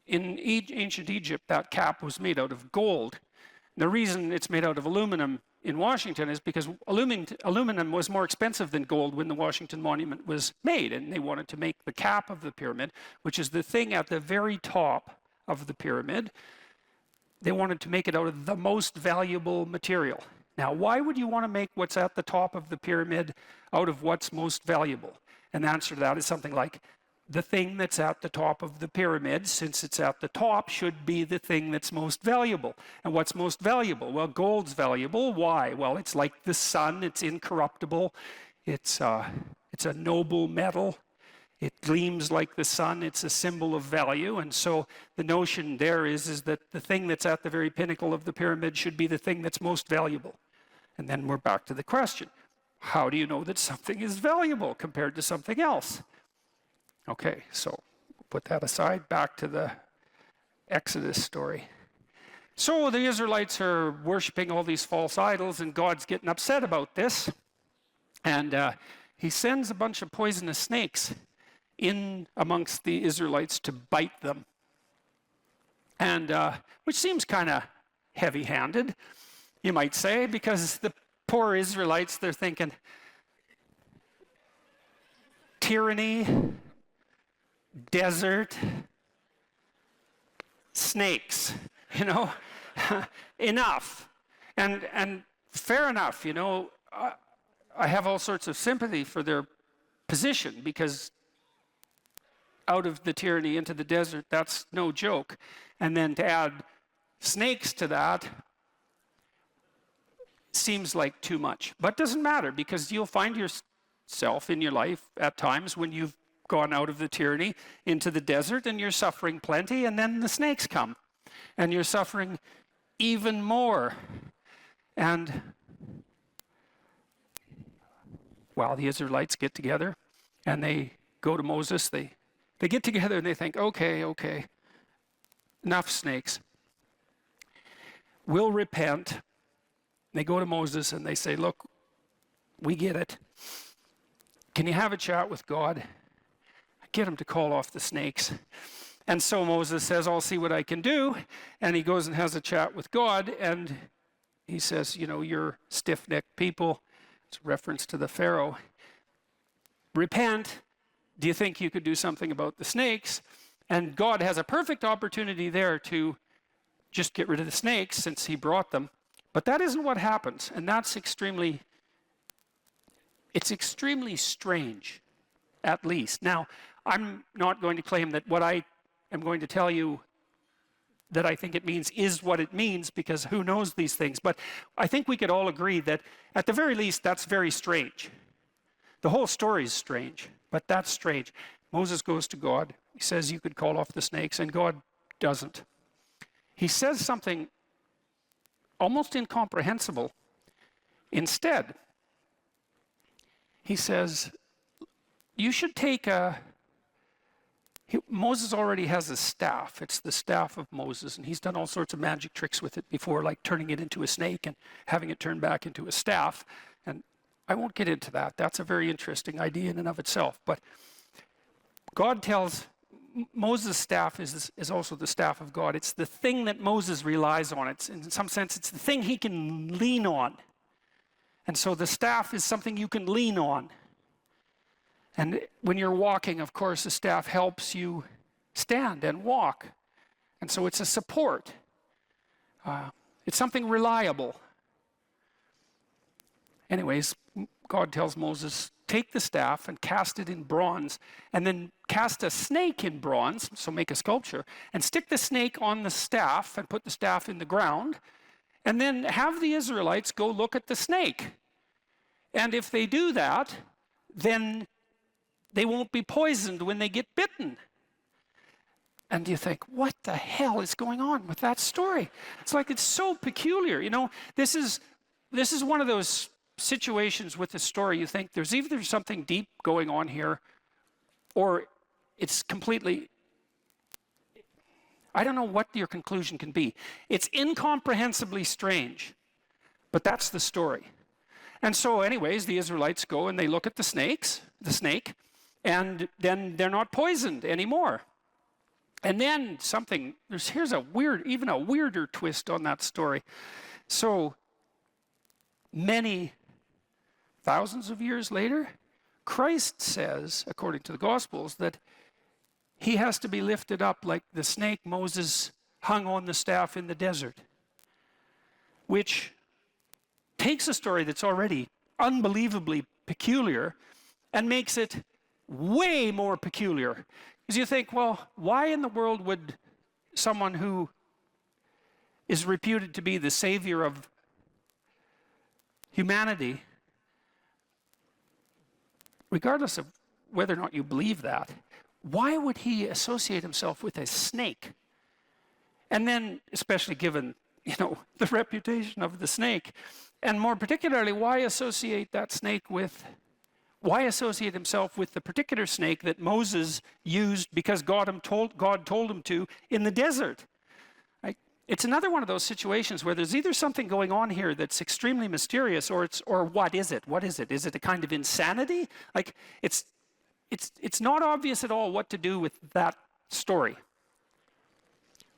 In ancient Egypt, that cap was made out of gold. The reason it's made out of aluminum in Washington is because aluminum was more expensive than gold when the Washington Monument was made, and they wanted to make the cap of the pyramid, which is the thing at the very top of the pyramid. They wanted to make it out of the most valuable material. Now, why would you want to make what's at the top of the pyramid out of what's most valuable? And the answer to that is something like, the thing that's at the top of the pyramid, since it's at the top, should be the thing that's most valuable. And what's most valuable? Well, gold's valuable. Why? Well, it's like the sun. It's incorruptible. It's a noble metal. It gleams like the sun. It's a symbol of value. And so the notion there is that the thing that's at the very pinnacle of the pyramid should be the thing that's most valuable. And then we're back to the question. How do you know that something is valuable compared to something else? Okay, so put that aside, back to the Exodus story. So the Israelites are worshiping all these false idols, and God's getting upset about this. And he sends a bunch of poisonous snakes in amongst the Israelites to bite them. And which seems kind of heavy-handed, you might say, because the poor Israelites, they're thinking, tyranny, desert, snakes, you know, enough. And fair enough, you know, I have all sorts of sympathy for their position, because out of the tyranny into the desert, that's no joke. And then to add snakes to that seems like too much. But doesn't matter, because you'll find yourself in your life at times when you've gone out of the tyranny into the desert and you're suffering plenty, and then the snakes come and you're suffering even more. And well, the Israelites get together and they go to Moses. They get together and they think, okay, enough snakes, will repent. They go to Moses and they say, look, we get it. Can you have a chat with God? Get him to call off the snakes. And so Moses says, I'll see what I can do. And he goes and has a chat with God. And he says, you know, you're stiff-necked people. It's a reference to the Pharaoh. Repent. Do you think you could do something about the snakes? And God has a perfect opportunity there to just get rid of the snakes since he brought them. But that isn't what happens. And that's extremely strange, at least. Now, I'm not going to claim that what I am going to tell you that I think it means is what it means, because who knows these things. But I think we could all agree that at the very least, that's very strange. The whole story is strange, but that's strange. Moses goes to God. He says, you could call off the snakes, and God doesn't. He says something almost incomprehensible. Instead, he says, you should take Moses already has a staff. It's the staff of Moses, and he's done all sorts of magic tricks with it before, like turning it into a snake and having it turn back into a staff. And I won't get into that. That's a very interesting idea in and of itself. But God tells Moses' staff is also the staff of God. It's the thing that Moses relies on. It's, in some sense, it's the thing he can lean on. And so the staff is something you can lean on. And when you're walking, of course, the staff helps you stand and walk. And so it's a support. It's something reliable. Anyways, God tells Moses, take the staff and cast it in bronze, and then cast a snake in bronze, so make a sculpture, and stick the snake on the staff and put the staff in the ground, and then have the Israelites go look at the snake. And if they do that, then they won't be poisoned when they get bitten. And you think, what the hell is going on with that story? It's like, it's so peculiar. You know, this is one of those situations with the story you think there's either something deep going on here, or it's completely, I don't know what your conclusion can be. It's incomprehensibly strange, but that's the story. And so anyways, the Israelites go and they look at the snake, and then they're not poisoned anymore. And then here's even a weirder twist on that story. So many thousands of years later, Christ says, according to the Gospels, that he has to be lifted up like the snake Moses hung on the staff in the desert, which takes a story that's already unbelievably peculiar and makes it way more peculiar. Because you think, well, why in the world would someone who is reputed to be the savior of humanity, regardless of whether or not you believe that, why would he associate himself with a snake? And then, especially given, the reputation of the snake, and more particularly, why associate himself with the particular snake that Moses used because God told him to in the desert? It's another one of those situations where there's either something going on here that's extremely mysterious, or what is it? What is it? Is it a kind of insanity? It's not obvious at all what to do with that story.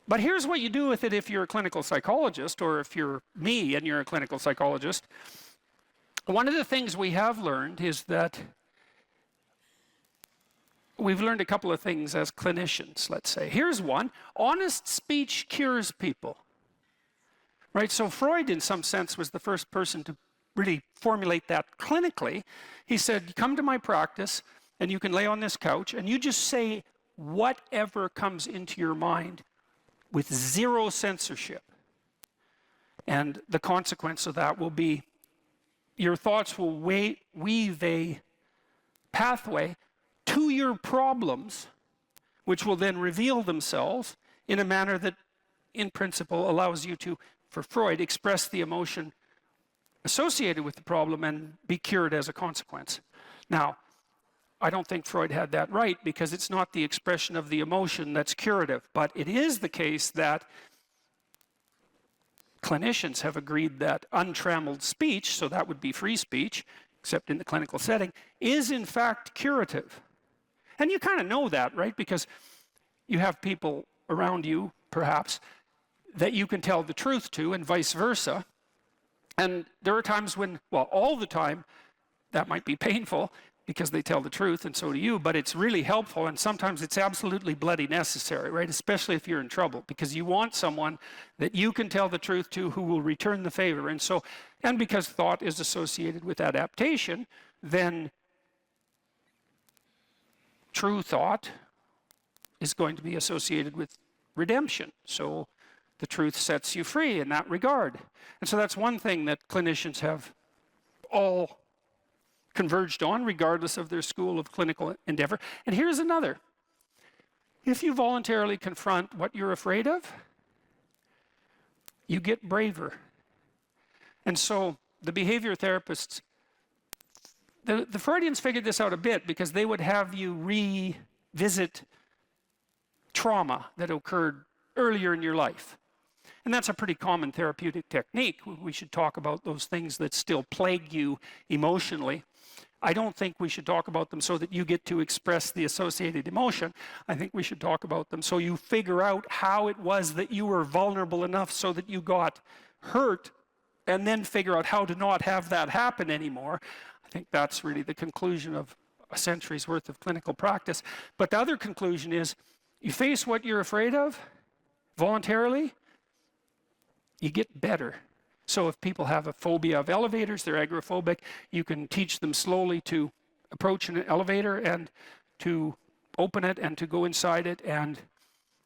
But here's what you do with it if you're a clinical psychologist, or if you're me and you're a clinical psychologist. One of the things we have learned is that we've learned a couple of things as clinicians, let's say. Here's one: honest speech cures people. Right? So Freud, in some sense, was the first person to really formulate that clinically. He said, come to my practice, and you can lay on this couch, and you just say whatever comes into your mind with zero censorship. And the consequence of that will be your thoughts will weave a pathway to your problems, which will then reveal themselves in a manner that, in principle, allows you to, for Freud, express the emotion associated with the problem and be cured as a consequence. Now, I don't think Freud had that right, because it's not the expression of the emotion that's curative. But it is the case that clinicians have agreed that untrammeled speech, so that would be free speech, except in the clinical setting, is in fact curative. And you kind of know that, right? Because you have people around you, perhaps, that you can tell the truth to, and vice versa. And there are times when, well, all the time, that might be painful because they tell the truth, and so do you, but it's really helpful, and sometimes it's absolutely bloody necessary, right? Especially if you're in trouble, because you want someone that you can tell the truth to who will return the favor. And so, and because thought is associated with adaptation, then true thought is going to be associated with redemption. So the truth sets you free in that regard. And so that's one thing that clinicians have all converged on, regardless of their school of clinical endeavor. And here's another. If you voluntarily confront what you're afraid of, you get braver. And so the behavior therapists, the Freudians figured this out a bit, because they would have you revisit trauma that occurred earlier in your life. And that's a pretty common therapeutic technique. We should talk about those things that still plague you emotionally. I don't think we should talk about them so that you get to express the associated emotion. I think we should talk about them so you figure out how it was that you were vulnerable enough so that you got hurt, and then figure out how to not have that happen anymore. I think that's really the conclusion of a century's worth of clinical practice. But the other conclusion is, you face what you're afraid of voluntarily, you get better. So if people have a phobia of elevators, they're agoraphobic, you can teach them slowly to approach an elevator and to open it and to go inside it, and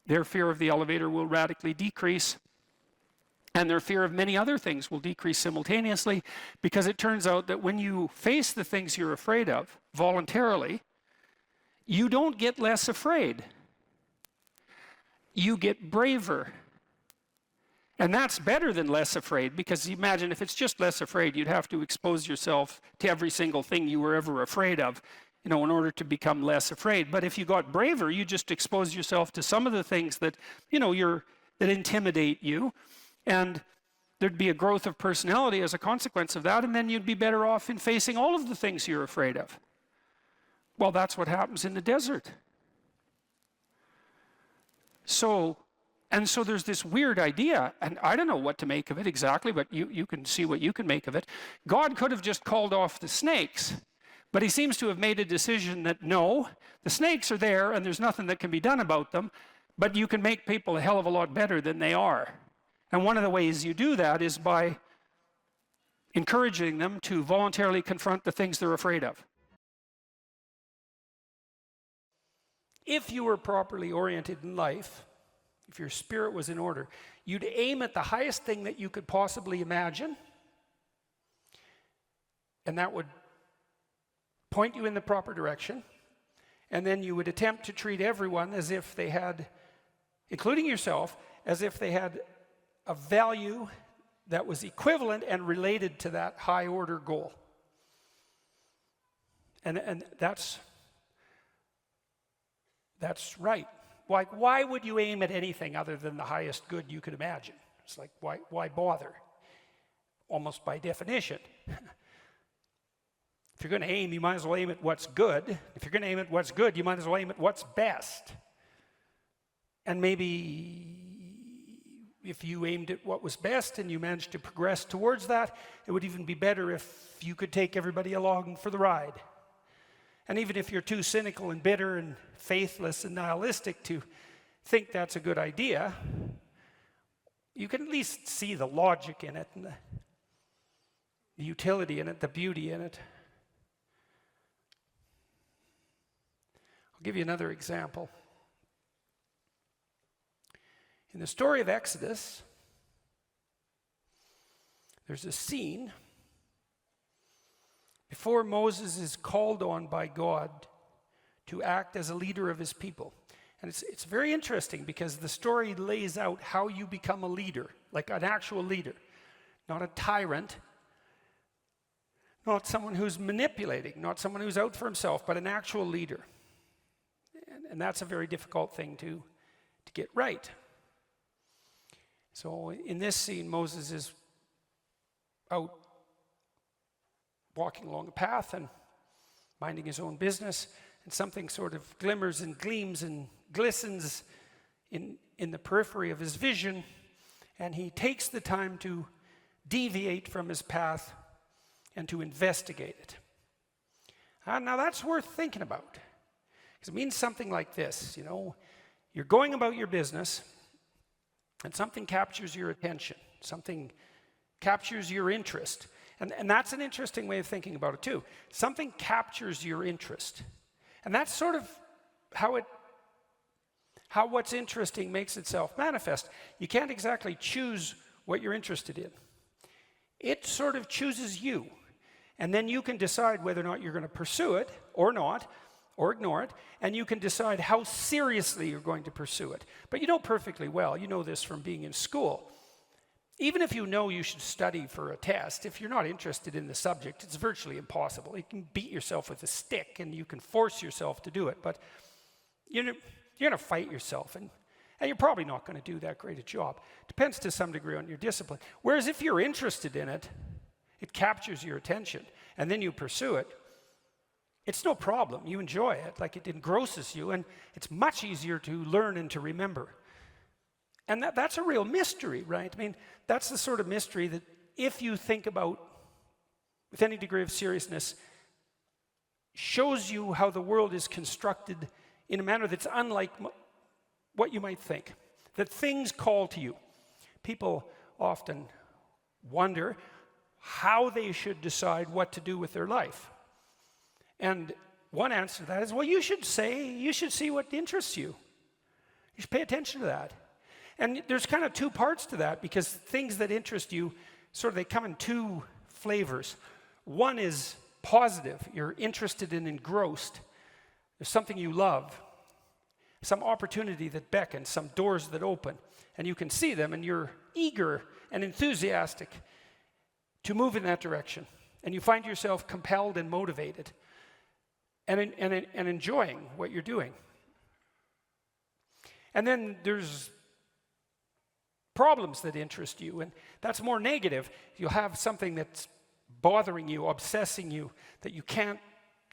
their fear of the elevator will radically decrease. And their fear of many other things will decrease simultaneously, because it turns out that when you face the things you're afraid of voluntarily, you don't get less afraid. You get braver. And that's better than less afraid, because imagine if it's just less afraid, you'd have to expose yourself to every single thing you were ever afraid of, in order to become less afraid. But if you got braver, you just expose yourself to some of the things that, that intimidate you, and there'd be a growth of personality as a consequence of that, and then you'd be better off in facing all of the things you're afraid of. Well, that's what happens in the desert. So there's this weird idea, and I don't know what to make of it exactly, but you can see what you can make of it. God could have just called off the snakes, but he seems to have made a decision that no, the snakes are there and there's nothing that can be done about them, but you can make people a hell of a lot better than they are. And one of the ways you do that is by encouraging them to voluntarily confront the things they're afraid of. If you were properly oriented in life, if your spirit was in order, you'd aim at the highest thing that you could possibly imagine, and that would point you in the proper direction, and then you would attempt to treat everyone as if they had, including yourself, as if they had a value that was equivalent and related to that high order goal. And that's right. Why would you aim at anything other than the highest good you could imagine? It's like, why bother? Almost by definition. If you're going to aim, you might as well aim at what's good. If you're going to aim at what's good, you might as well aim at what's best. And maybe if you aimed at what was best and you managed to progress towards that, it would even be better if you could take everybody along for the ride. And even if you're too cynical and bitter and faithless and nihilistic to think that's a good idea, you can at least see the logic in it and the utility in it, the beauty in it. I'll give you another example. In the story of Exodus, there's a scene before Moses is called on by God to act as a leader of his people. And it's very interesting, because the story lays out how you become a leader, like an actual leader, not a tyrant, Not someone who's manipulating, not someone who's out for himself, but an actual leader. And that's a very difficult thing to get right. So in this scene, Moses is out walking along a path and minding his own business, and something sort of glimmers and gleams and glistens in the periphery of his vision, and he takes the time to deviate from his path and to investigate it. Now that's worth thinking about, because it means something like this. You're going about your business, and something captures your attention, something captures your interest. And that's an interesting way of thinking about it too. Something captures your interest. And that's sort of how what's interesting makes itself manifest. You can't exactly choose what you're interested in. It sort of chooses you. And then you can decide whether or not you're going to pursue it or not, or ignore it, and you can decide how seriously you're going to pursue it. But you know perfectly well, you know this from being in school, even if you know you should study for a test, if you're not interested in the subject, it's virtually impossible. You can beat yourself with a stick and you can force yourself to do it, but you're going to fight yourself, and you're probably not going to do that great a job. Depends to some degree on your discipline. Whereas if you're interested in it, it captures your attention, and then you pursue it, it's no problem. You enjoy it, like it engrosses you, and it's much easier to learn and to remember. And that's a real mystery, right? I mean, that's the sort of mystery that if you think about with any degree of seriousness, shows you how the world is constructed in a manner that's unlike what you might think. That things call to you. People often wonder how they should decide what to do with their life. And one answer to that is, well, you should see what interests you. You should pay attention to that. And there's kind of two parts to that, because things that interest you, they come in two flavors. One is positive. You're interested and engrossed. There's something you love, some opportunity that beckons, some doors that open, and you can see them, and you're eager and enthusiastic to move in that direction. And you find yourself compelled and motivated and enjoying what you're doing. And then there's problems that interest you, and that's more negative. You'll have something that's bothering you, obsessing you, that you can't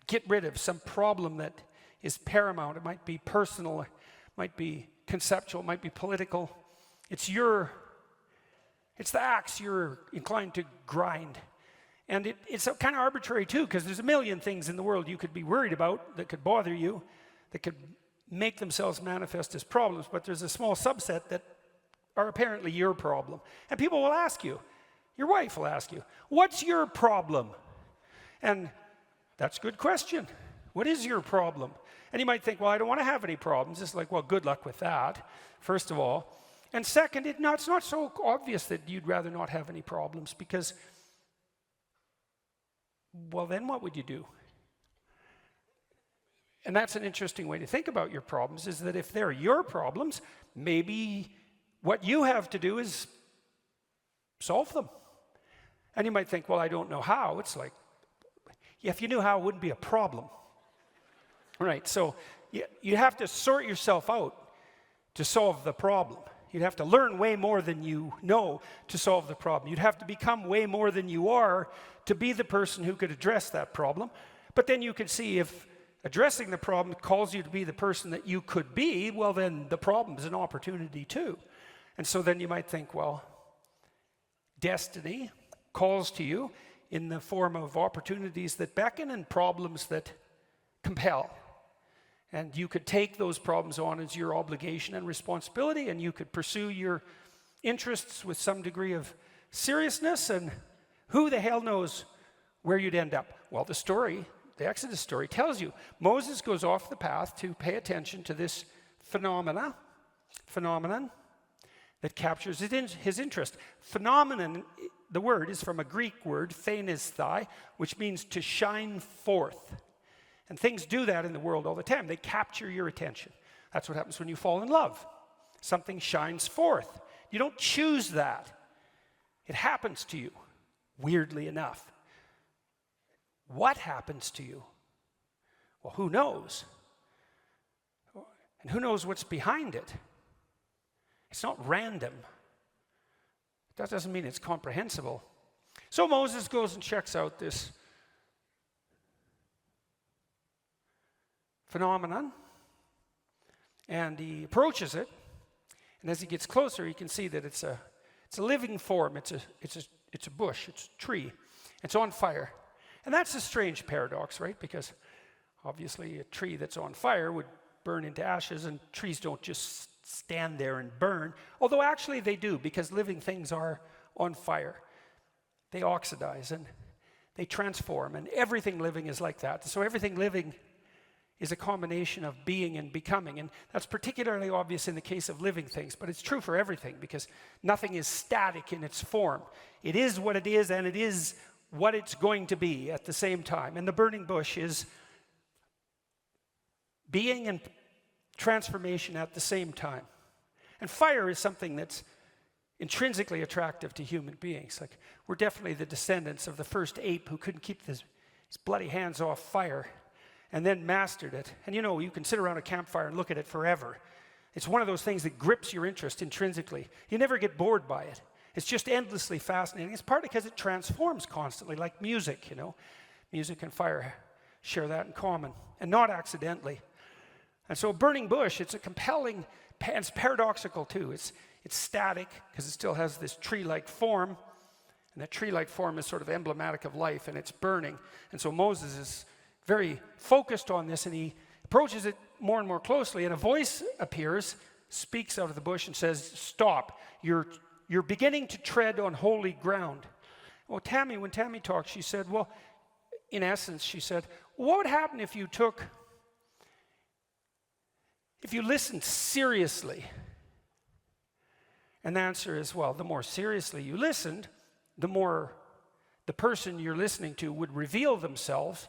get rid of, some problem that is paramount. It might be personal, it might be conceptual, it might be political. It's the axe you're inclined to grind. And it's kind of arbitrary too, because there's a million things in the world you could be worried about that could bother you, that could make themselves manifest as problems, but there's a small subset that are apparently your problem. And people will ask you, your wife will ask you, what's your problem? And that's a good question. What is your problem? And you might think, well, I don't want to have any problems. It's like, well, good luck with that, first of all. And second, it's not so obvious that you'd rather not have any problems, because, well, then what would you do? And that's an interesting way to think about your problems, is that if they're your problems, maybe what you have to do is solve them. And you might think, well, I don't know how. It's like, yeah, if you knew how, it wouldn't be a problem. Right, so you have to sort yourself out to solve the problem. You'd have to learn way more than you know to solve the problem. You'd have to become way more than you are to be the person who could address that problem. But then you could see, if addressing the problem calls you to be the person that you could be, well, then the problem is an opportunity too. And so then you might think, well, destiny calls to you in the form of opportunities that beckon and problems that compel. And you could take those problems on as your obligation and responsibility, and you could pursue your interests with some degree of seriousness, and who the hell knows where you'd end up. Well, the Exodus story tells you. Moses goes off the path to pay attention to this phenomenon that captures his interest. Phenomenon, the word is from a Greek word, phanesthai, which means to shine forth. And things do that in the world all the time. They capture your attention. That's what happens when you fall in love. Something shines forth. You don't choose that. It happens to you, weirdly enough. What happens to you? Well, who knows? And who knows what's behind it? It's not random. That doesn't mean it's comprehensible. So Moses goes and checks out this phenomenon, and he approaches it, and as he gets closer, he can see that it's a living form. It's a bush. It's a tree. It's on fire, and that's a strange paradox, right? Because obviously, a tree that's on fire would burn into ashes, and trees don't just stand there and burn. Although actually they do, because living things are on fire. They oxidize and they transform, and everything living is like that. So everything living is a combination of being and becoming, and that's particularly obvious in the case of living things, but it's true for everything, because nothing is static in its form. It is what it is, and it is what it's going to be at the same time. And the burning bush is being and transformation at the same time. And fire is something that's intrinsically attractive to human beings. Like, we're definitely the descendants of the first ape who couldn't keep his bloody hands off fire and then mastered it. And you know, you can sit around a campfire and look at it forever. It's one of those things that grips your interest intrinsically. You never get bored by it. It's just endlessly fascinating. It's partly because it transforms constantly, like music, you know. Music and fire share that in common, and not accidentally. And so a burning bush, it's a compelling, it's paradoxical too. It's static, because it still has this tree-like form, and that tree-like form is sort of emblematic of life, and it's burning. And so Moses is very focused on this, and he approaches it more and more closely, and a voice appears, speaks out of the bush and says, "Stop, you're beginning to tread on holy ground." Well, when Tammy talked, she said, well, in essence, she said, what would happen if you listened seriously? And the answer is, well, the more seriously you listened, the more the person you're listening to would reveal themselves,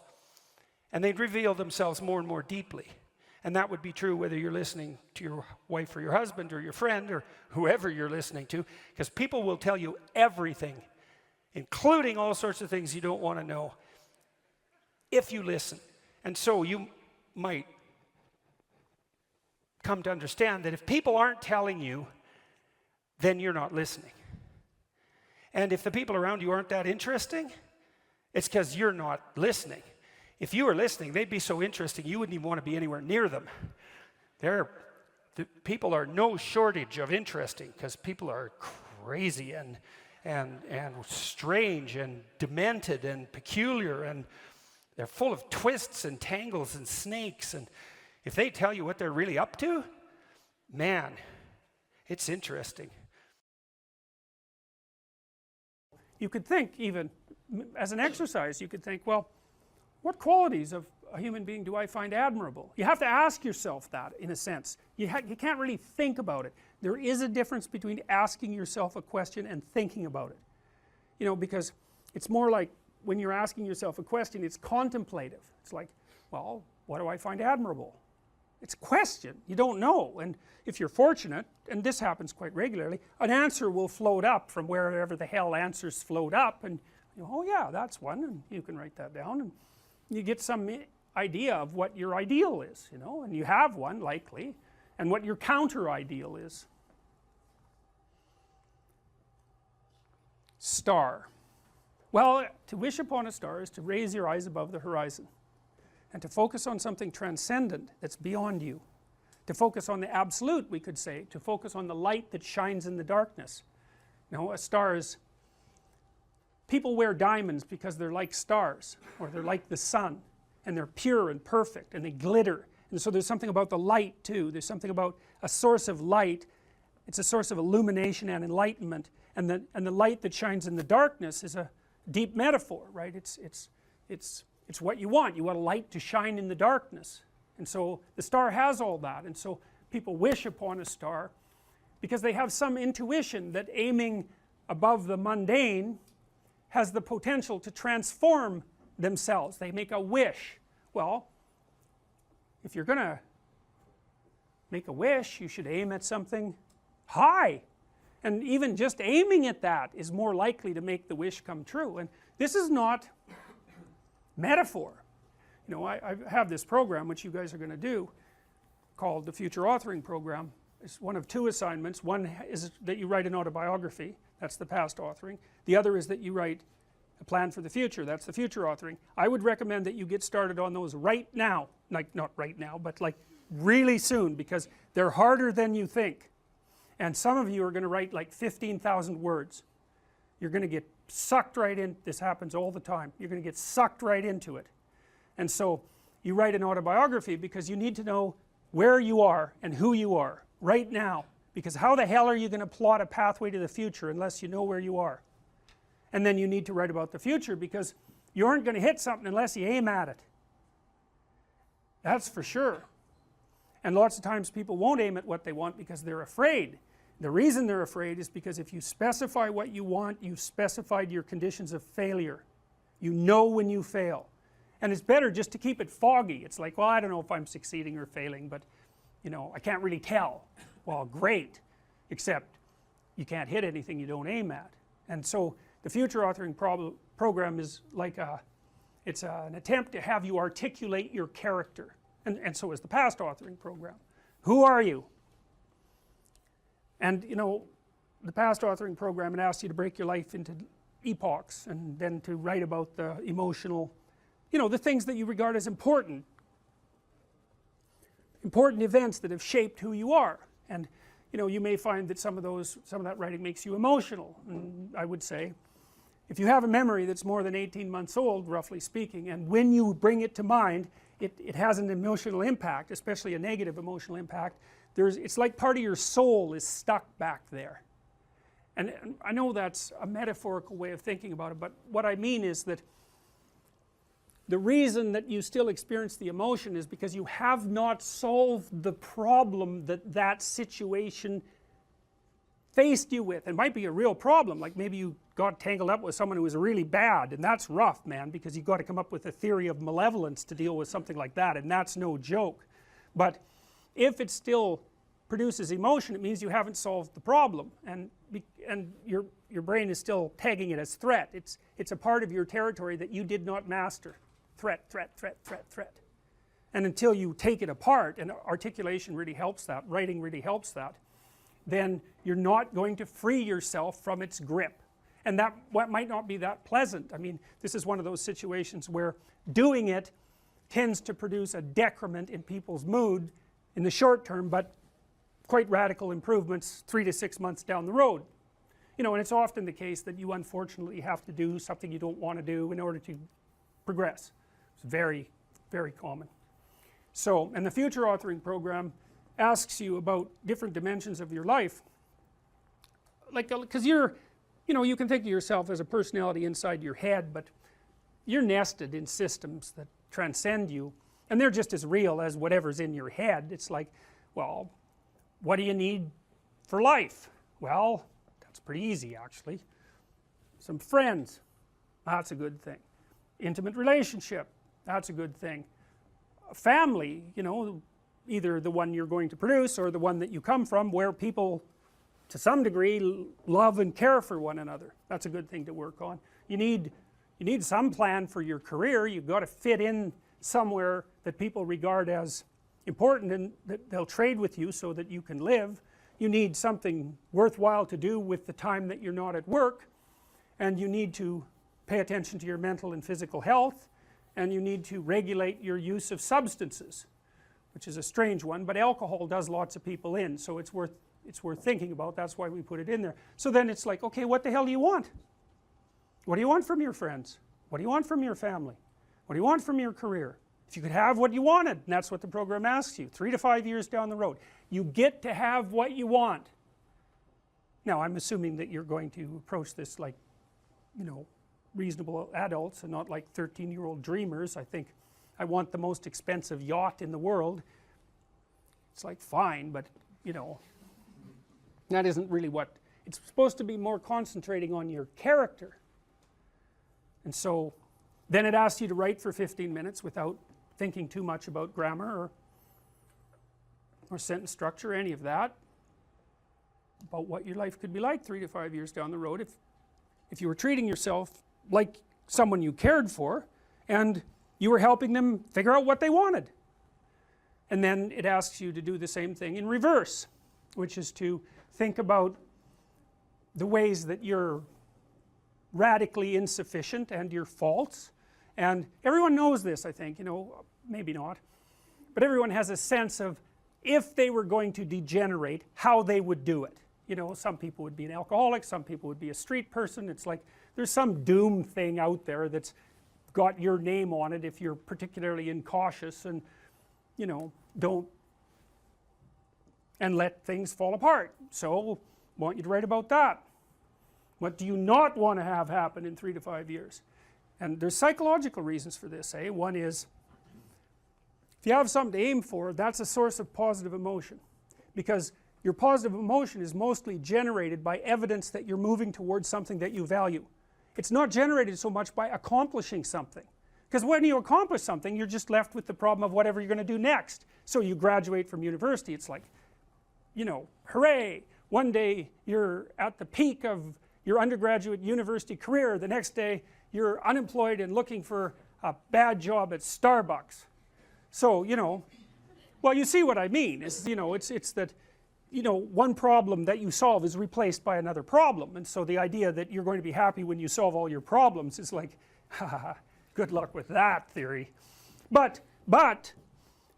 and they'd reveal themselves more and more deeply. And that would be true whether you're listening to your wife or your husband or your friend or whoever you're listening to, because people will tell you everything, including all sorts of things you don't want to know, if you listen. And so you might come to understand that if people aren't telling you, then you're not listening. And if the people around you aren't that interesting, it's because you're not listening. If you were listening, they'd be so interesting you wouldn't even want to be anywhere near them. The people are no shortage of interesting, because people are crazy and strange and demented and peculiar, and they're full of twists and tangles and snakes. And if they tell you what they're really up to, man, it's interesting. You could think, even as an exercise, you could think, well, what qualities of a human being do I find admirable? You have to ask yourself that, in a sense. You can't really think about it. There is a difference between asking yourself a question and thinking about it. You know, because it's more like when you're asking yourself a question, it's contemplative. It's like, well, what do I find admirable? It's a question. You don't know. And if you're fortunate, and this happens quite regularly, an answer will float up from wherever the hell answers float up, and you know, oh yeah, that's one, and you can write that down, and you get some idea of what your ideal is, you know, and you have one, likely, and what your counter ideal is. Star. Well, to wish upon a star is to raise your eyes above the horizon, and to focus on something transcendent that's beyond you. To focus on the absolute, we could say, to focus on the light that shines in the darkness. You know, a star is, people wear diamonds because they're like stars, or they're like the sun, and they're pure and perfect, and they glitter. And so there's something about the light too. There's something about a source of light. It's a source of illumination and enlightenment, and the light that shines in the darkness is a deep metaphor, right? It's what you want. You want a light to shine in the darkness. And so the star has all that, and so people wish upon a star because they have some intuition that aiming above the mundane has the potential to transform themselves. They make a wish. Well, if you're going to make a wish, you should aim at something high, and even just aiming at that is more likely to make the wish come true. And this is not metaphor. You know, I have this program which you guys are going to do called the Future Authoring Program. It's one of two assignments. One is that you write an autobiography, that's the past authoring. The other is that you write a plan for the future, that's the future authoring. I would recommend that you get started on those right now, like not right now, but like really soon, because they're harder than you think. And some of you are going to write like 15,000 words. You're going to get sucked right in, this happens all the time, you're going to get sucked right into it. And so you write an autobiography because you need to know where you are and who you are right now, because how the hell are you going to plot a pathway to the future unless you know where you are? And then you need to write about the future, because you aren't going to hit something unless you aim at it, that's for sure. And lots of times people won't aim at what they want because they're afraid. The reason they're afraid is because if you specify what you want, you've specified your conditions of failure. You know when you fail. And it's better just to keep it foggy. It's like, well, I don't know if I'm succeeding or failing, but you know, I can't really tell. Well, great, except you can't hit anything you don't aim at. And so the future authoring program is like it's an attempt to have you articulate your character. And so is the past authoring program. Who are you? And you know, the past authoring program, it asks you to break your life into epochs and then to write about the emotional, you know, the things that you regard as important events that have shaped who you are. And you know, you may find that some of that writing makes you emotional. And I would say, if you have a memory that's more than 18 months old, roughly speaking, and when you bring it to mind, it has an emotional impact, especially a negative emotional impact. It's like part of your soul is stuck back there. And I know that's a metaphorical way of thinking about it, but what I mean is that the reason that you still experience the emotion is because you have not solved the problem that that situation faced you with. It might be a real problem, like maybe you got tangled up with someone who was really bad, and that's rough, man, because you've got to come up with a theory of malevolence to deal with something like that, and that's no joke. But if it still produces emotion, it means you haven't solved the problem, and your brain is still tagging it as threat. It's a part of your territory that you did not master. Threat, threat, threat, threat, threat. And until you take it apart, and articulation really helps that, writing really helps that, then you're not going to free yourself from its grip. And that might not be that pleasant. I mean, this is one of those situations where doing it tends to produce a decrement in people's mood in the short term, but quite radical improvements 3 to 6 months down the road. You know, and it's often the case that you unfortunately have to do something you don't want to do in order to progress. It's very, very common. So, and the future authoring program asks you about different dimensions of your life, like, because you know, you can think of yourself as a personality inside your head, but you're nested in systems that transcend you, and they're just as real as whatever's in your head. It's like, well, what do you need for life? Well, that's pretty easy actually. Some friends, that's a good thing. Intimate relationship, that's a good thing. A family, you know, either the one you're going to produce or the one that you come from, where people to some degree love and care for one another. That's a good thing to work on. You need some plan for your career. You've got to fit in somewhere that people regard as important and that they'll trade with you so that you can live. You need something worthwhile to do with the time that you're not at work, and you need to pay attention to your mental and physical health, and you need to regulate your use of substances, which is a strange one, but alcohol does lots of people in, so it's worth thinking about. That's why we put it in there. So then it's like, okay, what the hell do you want? What do you want from your friends? What do you want from your family? What do you want from your career? If you could have what you wanted, and that's what the program asks you, 3 to 5 years down the road, you get to have what you want. Now I'm assuming that you're going to approach this like, you know, reasonable adults and not like 13-year-old dreamers. I think I want the most expensive yacht in the world. It's like, fine, but you know, that isn't really what it's supposed to be. More concentrating on your character. And so then it asks you to write for 15 minutes without thinking too much about grammar or sentence structure or any of that, about what your life could be like 3 to 5 years down the road if you were treating yourself like someone you cared for, and you were helping them figure out what they wanted. And then it asks you to do the same thing in reverse, which is to think about the ways that you're radically insufficient and your faults. And everyone knows this, I think, you know, maybe not, but everyone has a sense of if they were going to degenerate, how they would do it. You know, some people would be an alcoholic, some people would be a street person. It's like there's some doom thing out there that's got your name on it if you're particularly incautious and, you know, don't and let things fall apart. So I want you to write about that. What do you not want to have happen in 3 to 5 years? And there's psychological reasons for this, eh? One is, if you have something to aim for, that's a source of positive emotion, because your positive emotion is mostly generated by evidence that you're moving towards something that you value. It's not generated so much by accomplishing something, because when you accomplish something, you're just left with the problem of whatever you're going to do next. So you graduate from university, it's like, you know, hooray, one day you're at the peak of your undergraduate university career, the next day you're unemployed and looking for a bad job at Starbucks. So, you know, well, you see what I mean, is, you know, it's that, you know, one problem that you solve is replaced by another problem, and so the idea that you're going to be happy when you solve all your problems is like, ha, good luck with that theory. But,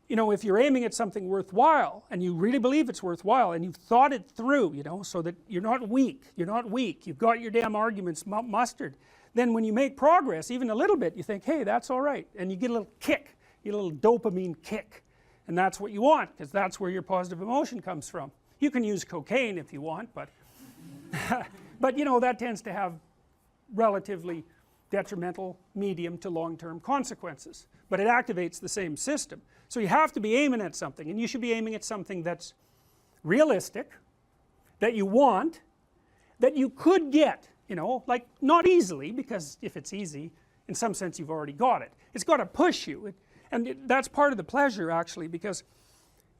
you know, if you're aiming at something worthwhile, and you really believe it's worthwhile, and you've thought it through, you know, so that you're not weak, you've got your damn arguments mustered, then when you make progress, even a little bit, you think, hey, that's all right, and you get a little kick, you get a little dopamine kick, and that's what you want, because that's where your positive emotion comes from. You can use cocaine if you want, but but you know, that tends to have relatively detrimental medium to long-term consequences, but it activates the same system. So you have to be aiming at something, and you should be aiming at something that's realistic, that you want, that you could get, you know, like not easily, because if it's easy, in some sense you've already got it. It's got to push you, that's part of the pleasure, actually, because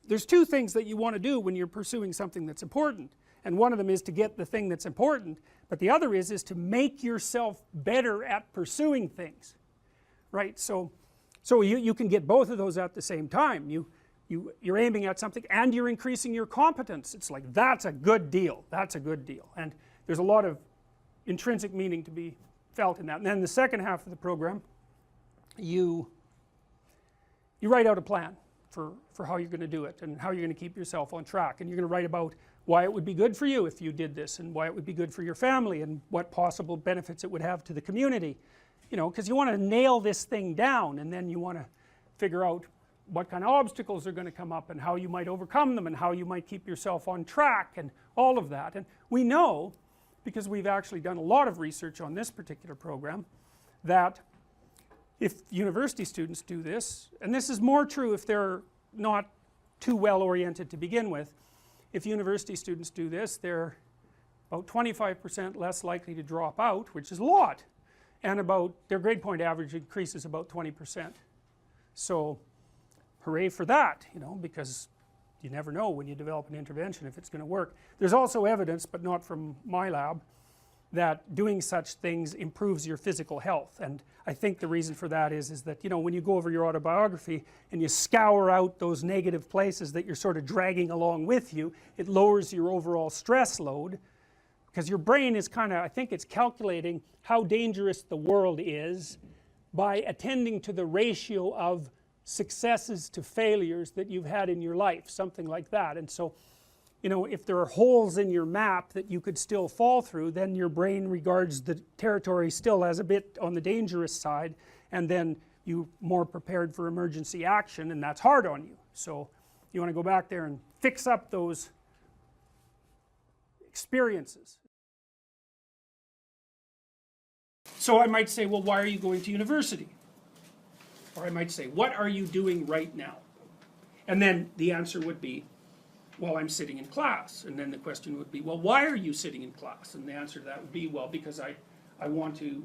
there's two things that you want to do when you're pursuing something that's important, and one of them is to get the thing that's important, but the other is to make yourself better at pursuing things, right? So you can get both of those at the same time. You're aiming at something and you're increasing your competence. It's like, that's a good deal, that's a good deal, and there's a lot of intrinsic meaning to be felt in that. And then the second half of the program, you write out a plan for how you're going to do it, and how you're going to keep yourself on track, and you're going to write about why it would be good for you if you did this, and why it would be good for your family, and what possible benefits it would have to the community, you know, because you want to nail this thing down, and then you want to figure out what kind of obstacles are going to come up, and how you might overcome them, and how you might keep yourself on track, and all of that. And we know, because we've actually done a lot of research on this particular program, that if university students do this, and this is more true if they're not too well oriented to begin with, if university students do this, they're about 25% less likely to drop out, which is a lot, and about their grade point average increases about 20%. So hooray for that, you know, because you never know when you develop an intervention if it's going to work. There's also evidence, but not from my lab, that doing such things improves your physical health, and I think the reason for that is that, you know, when you go over your autobiography and you scour out those negative places that you're sort of dragging along with you, it lowers your overall stress load, because your brain is kind of, I think it's calculating how dangerous the world is by attending to the ratio of successes to failures that you've had in your life, something like that. And so, you know, if there are holes in your map that you could still fall through, then your brain regards the territory still as a bit on the dangerous side, and then you're more prepared for emergency action, and that's hard on you. So you want to go back there and fix up those experiences. So I might say, well, why are you going to university? Or I might say, what are you doing right now? And then the answer would be, well, I'm sitting in class. And then the question would be, well, why are you sitting in class? And the answer to that would be, well, because I want to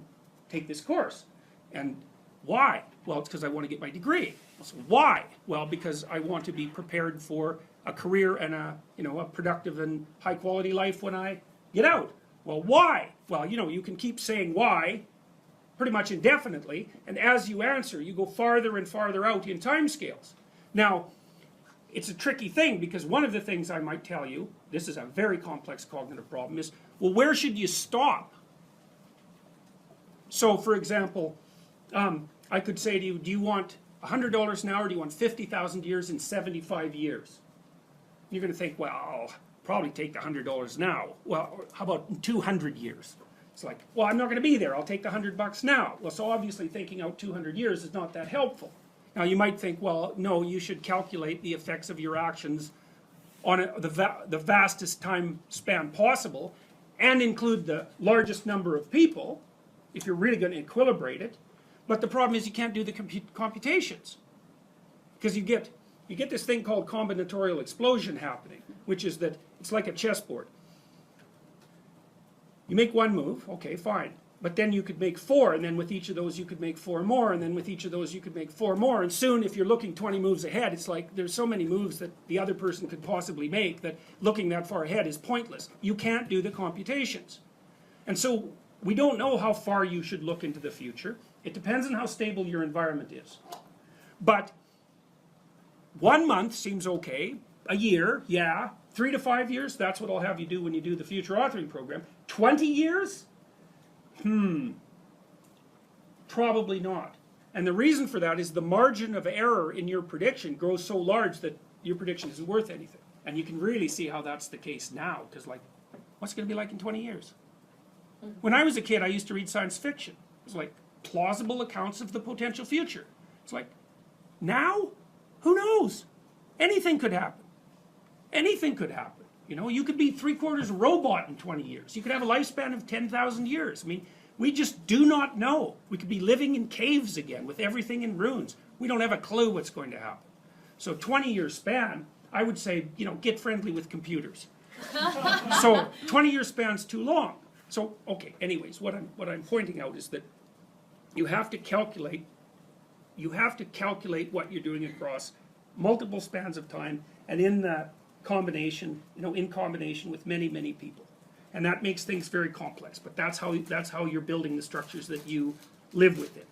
take this course. And why? Well, it's because I want to get my degree. So why? Well, because I want to be prepared for a career and a productive and high quality life when I get out. Well, why? Well, you know, you can keep saying why pretty much indefinitely, and as you answer, you go farther and farther out in time scales. Now, it's a tricky thing, because one of the things I might tell you, this is a very complex cognitive problem, is, well, where should you stop? So, for example, I could say to you, do you want $100 now, or do you want 50,000 years in 75 years? You're going to think, well, I'll probably take the $100 now. Well, how about 200 years? It's like, well, I'm not going to be there. I'll take the $100 now. Well, so obviously thinking out 200 years is not that helpful. Now, you might think, well, no, you should calculate the effects of your actions on the vastest time span possible, and include the largest number of people, if you're really going to equilibrate it. But the problem is you can't do the computations, because you get this thing called combinatorial explosion happening, which is that it's like a chessboard. You make one move, okay, fine. But then you could make 4, and then with each of those you could make 4 more, and then with each of those you could make 4 more, and soon, if you're looking 20 moves ahead, it's like there's so many moves that the other person could possibly make that looking that far ahead is pointless. You can't do the computations. And so we don't know how far you should look into the future. It depends on how stable your environment is. But 1 month seems okay. A year, yeah. 3 to 5 years, that's what I'll have you do when you do the future authoring program. 20 years? Probably not. And the reason for that is the margin of error in your prediction grows so large that your prediction isn't worth anything. And you can really see how that's the case now, because like, what's it going to be like in 20 years? When I was a kid, I used to read science fiction. It was like plausible accounts of the potential future. It's like, now? Who knows? Anything could happen. Anything could happen. You know, you could be 3/4 robot in 20 years. You could have a lifespan of 10,000 years. I mean, we just do not know. We could be living in caves again with everything in ruins. We don't have a clue what's going to happen. So 20-year span, I would say, you know, get friendly with computers. So 20-year span's too long. So, okay, anyways, what I'm pointing out is that you have to calculate what you're doing across multiple spans of time, and in that combination, you know, in combination with many, many people. And that makes things very complex, but that's how you're building the structures that you live within.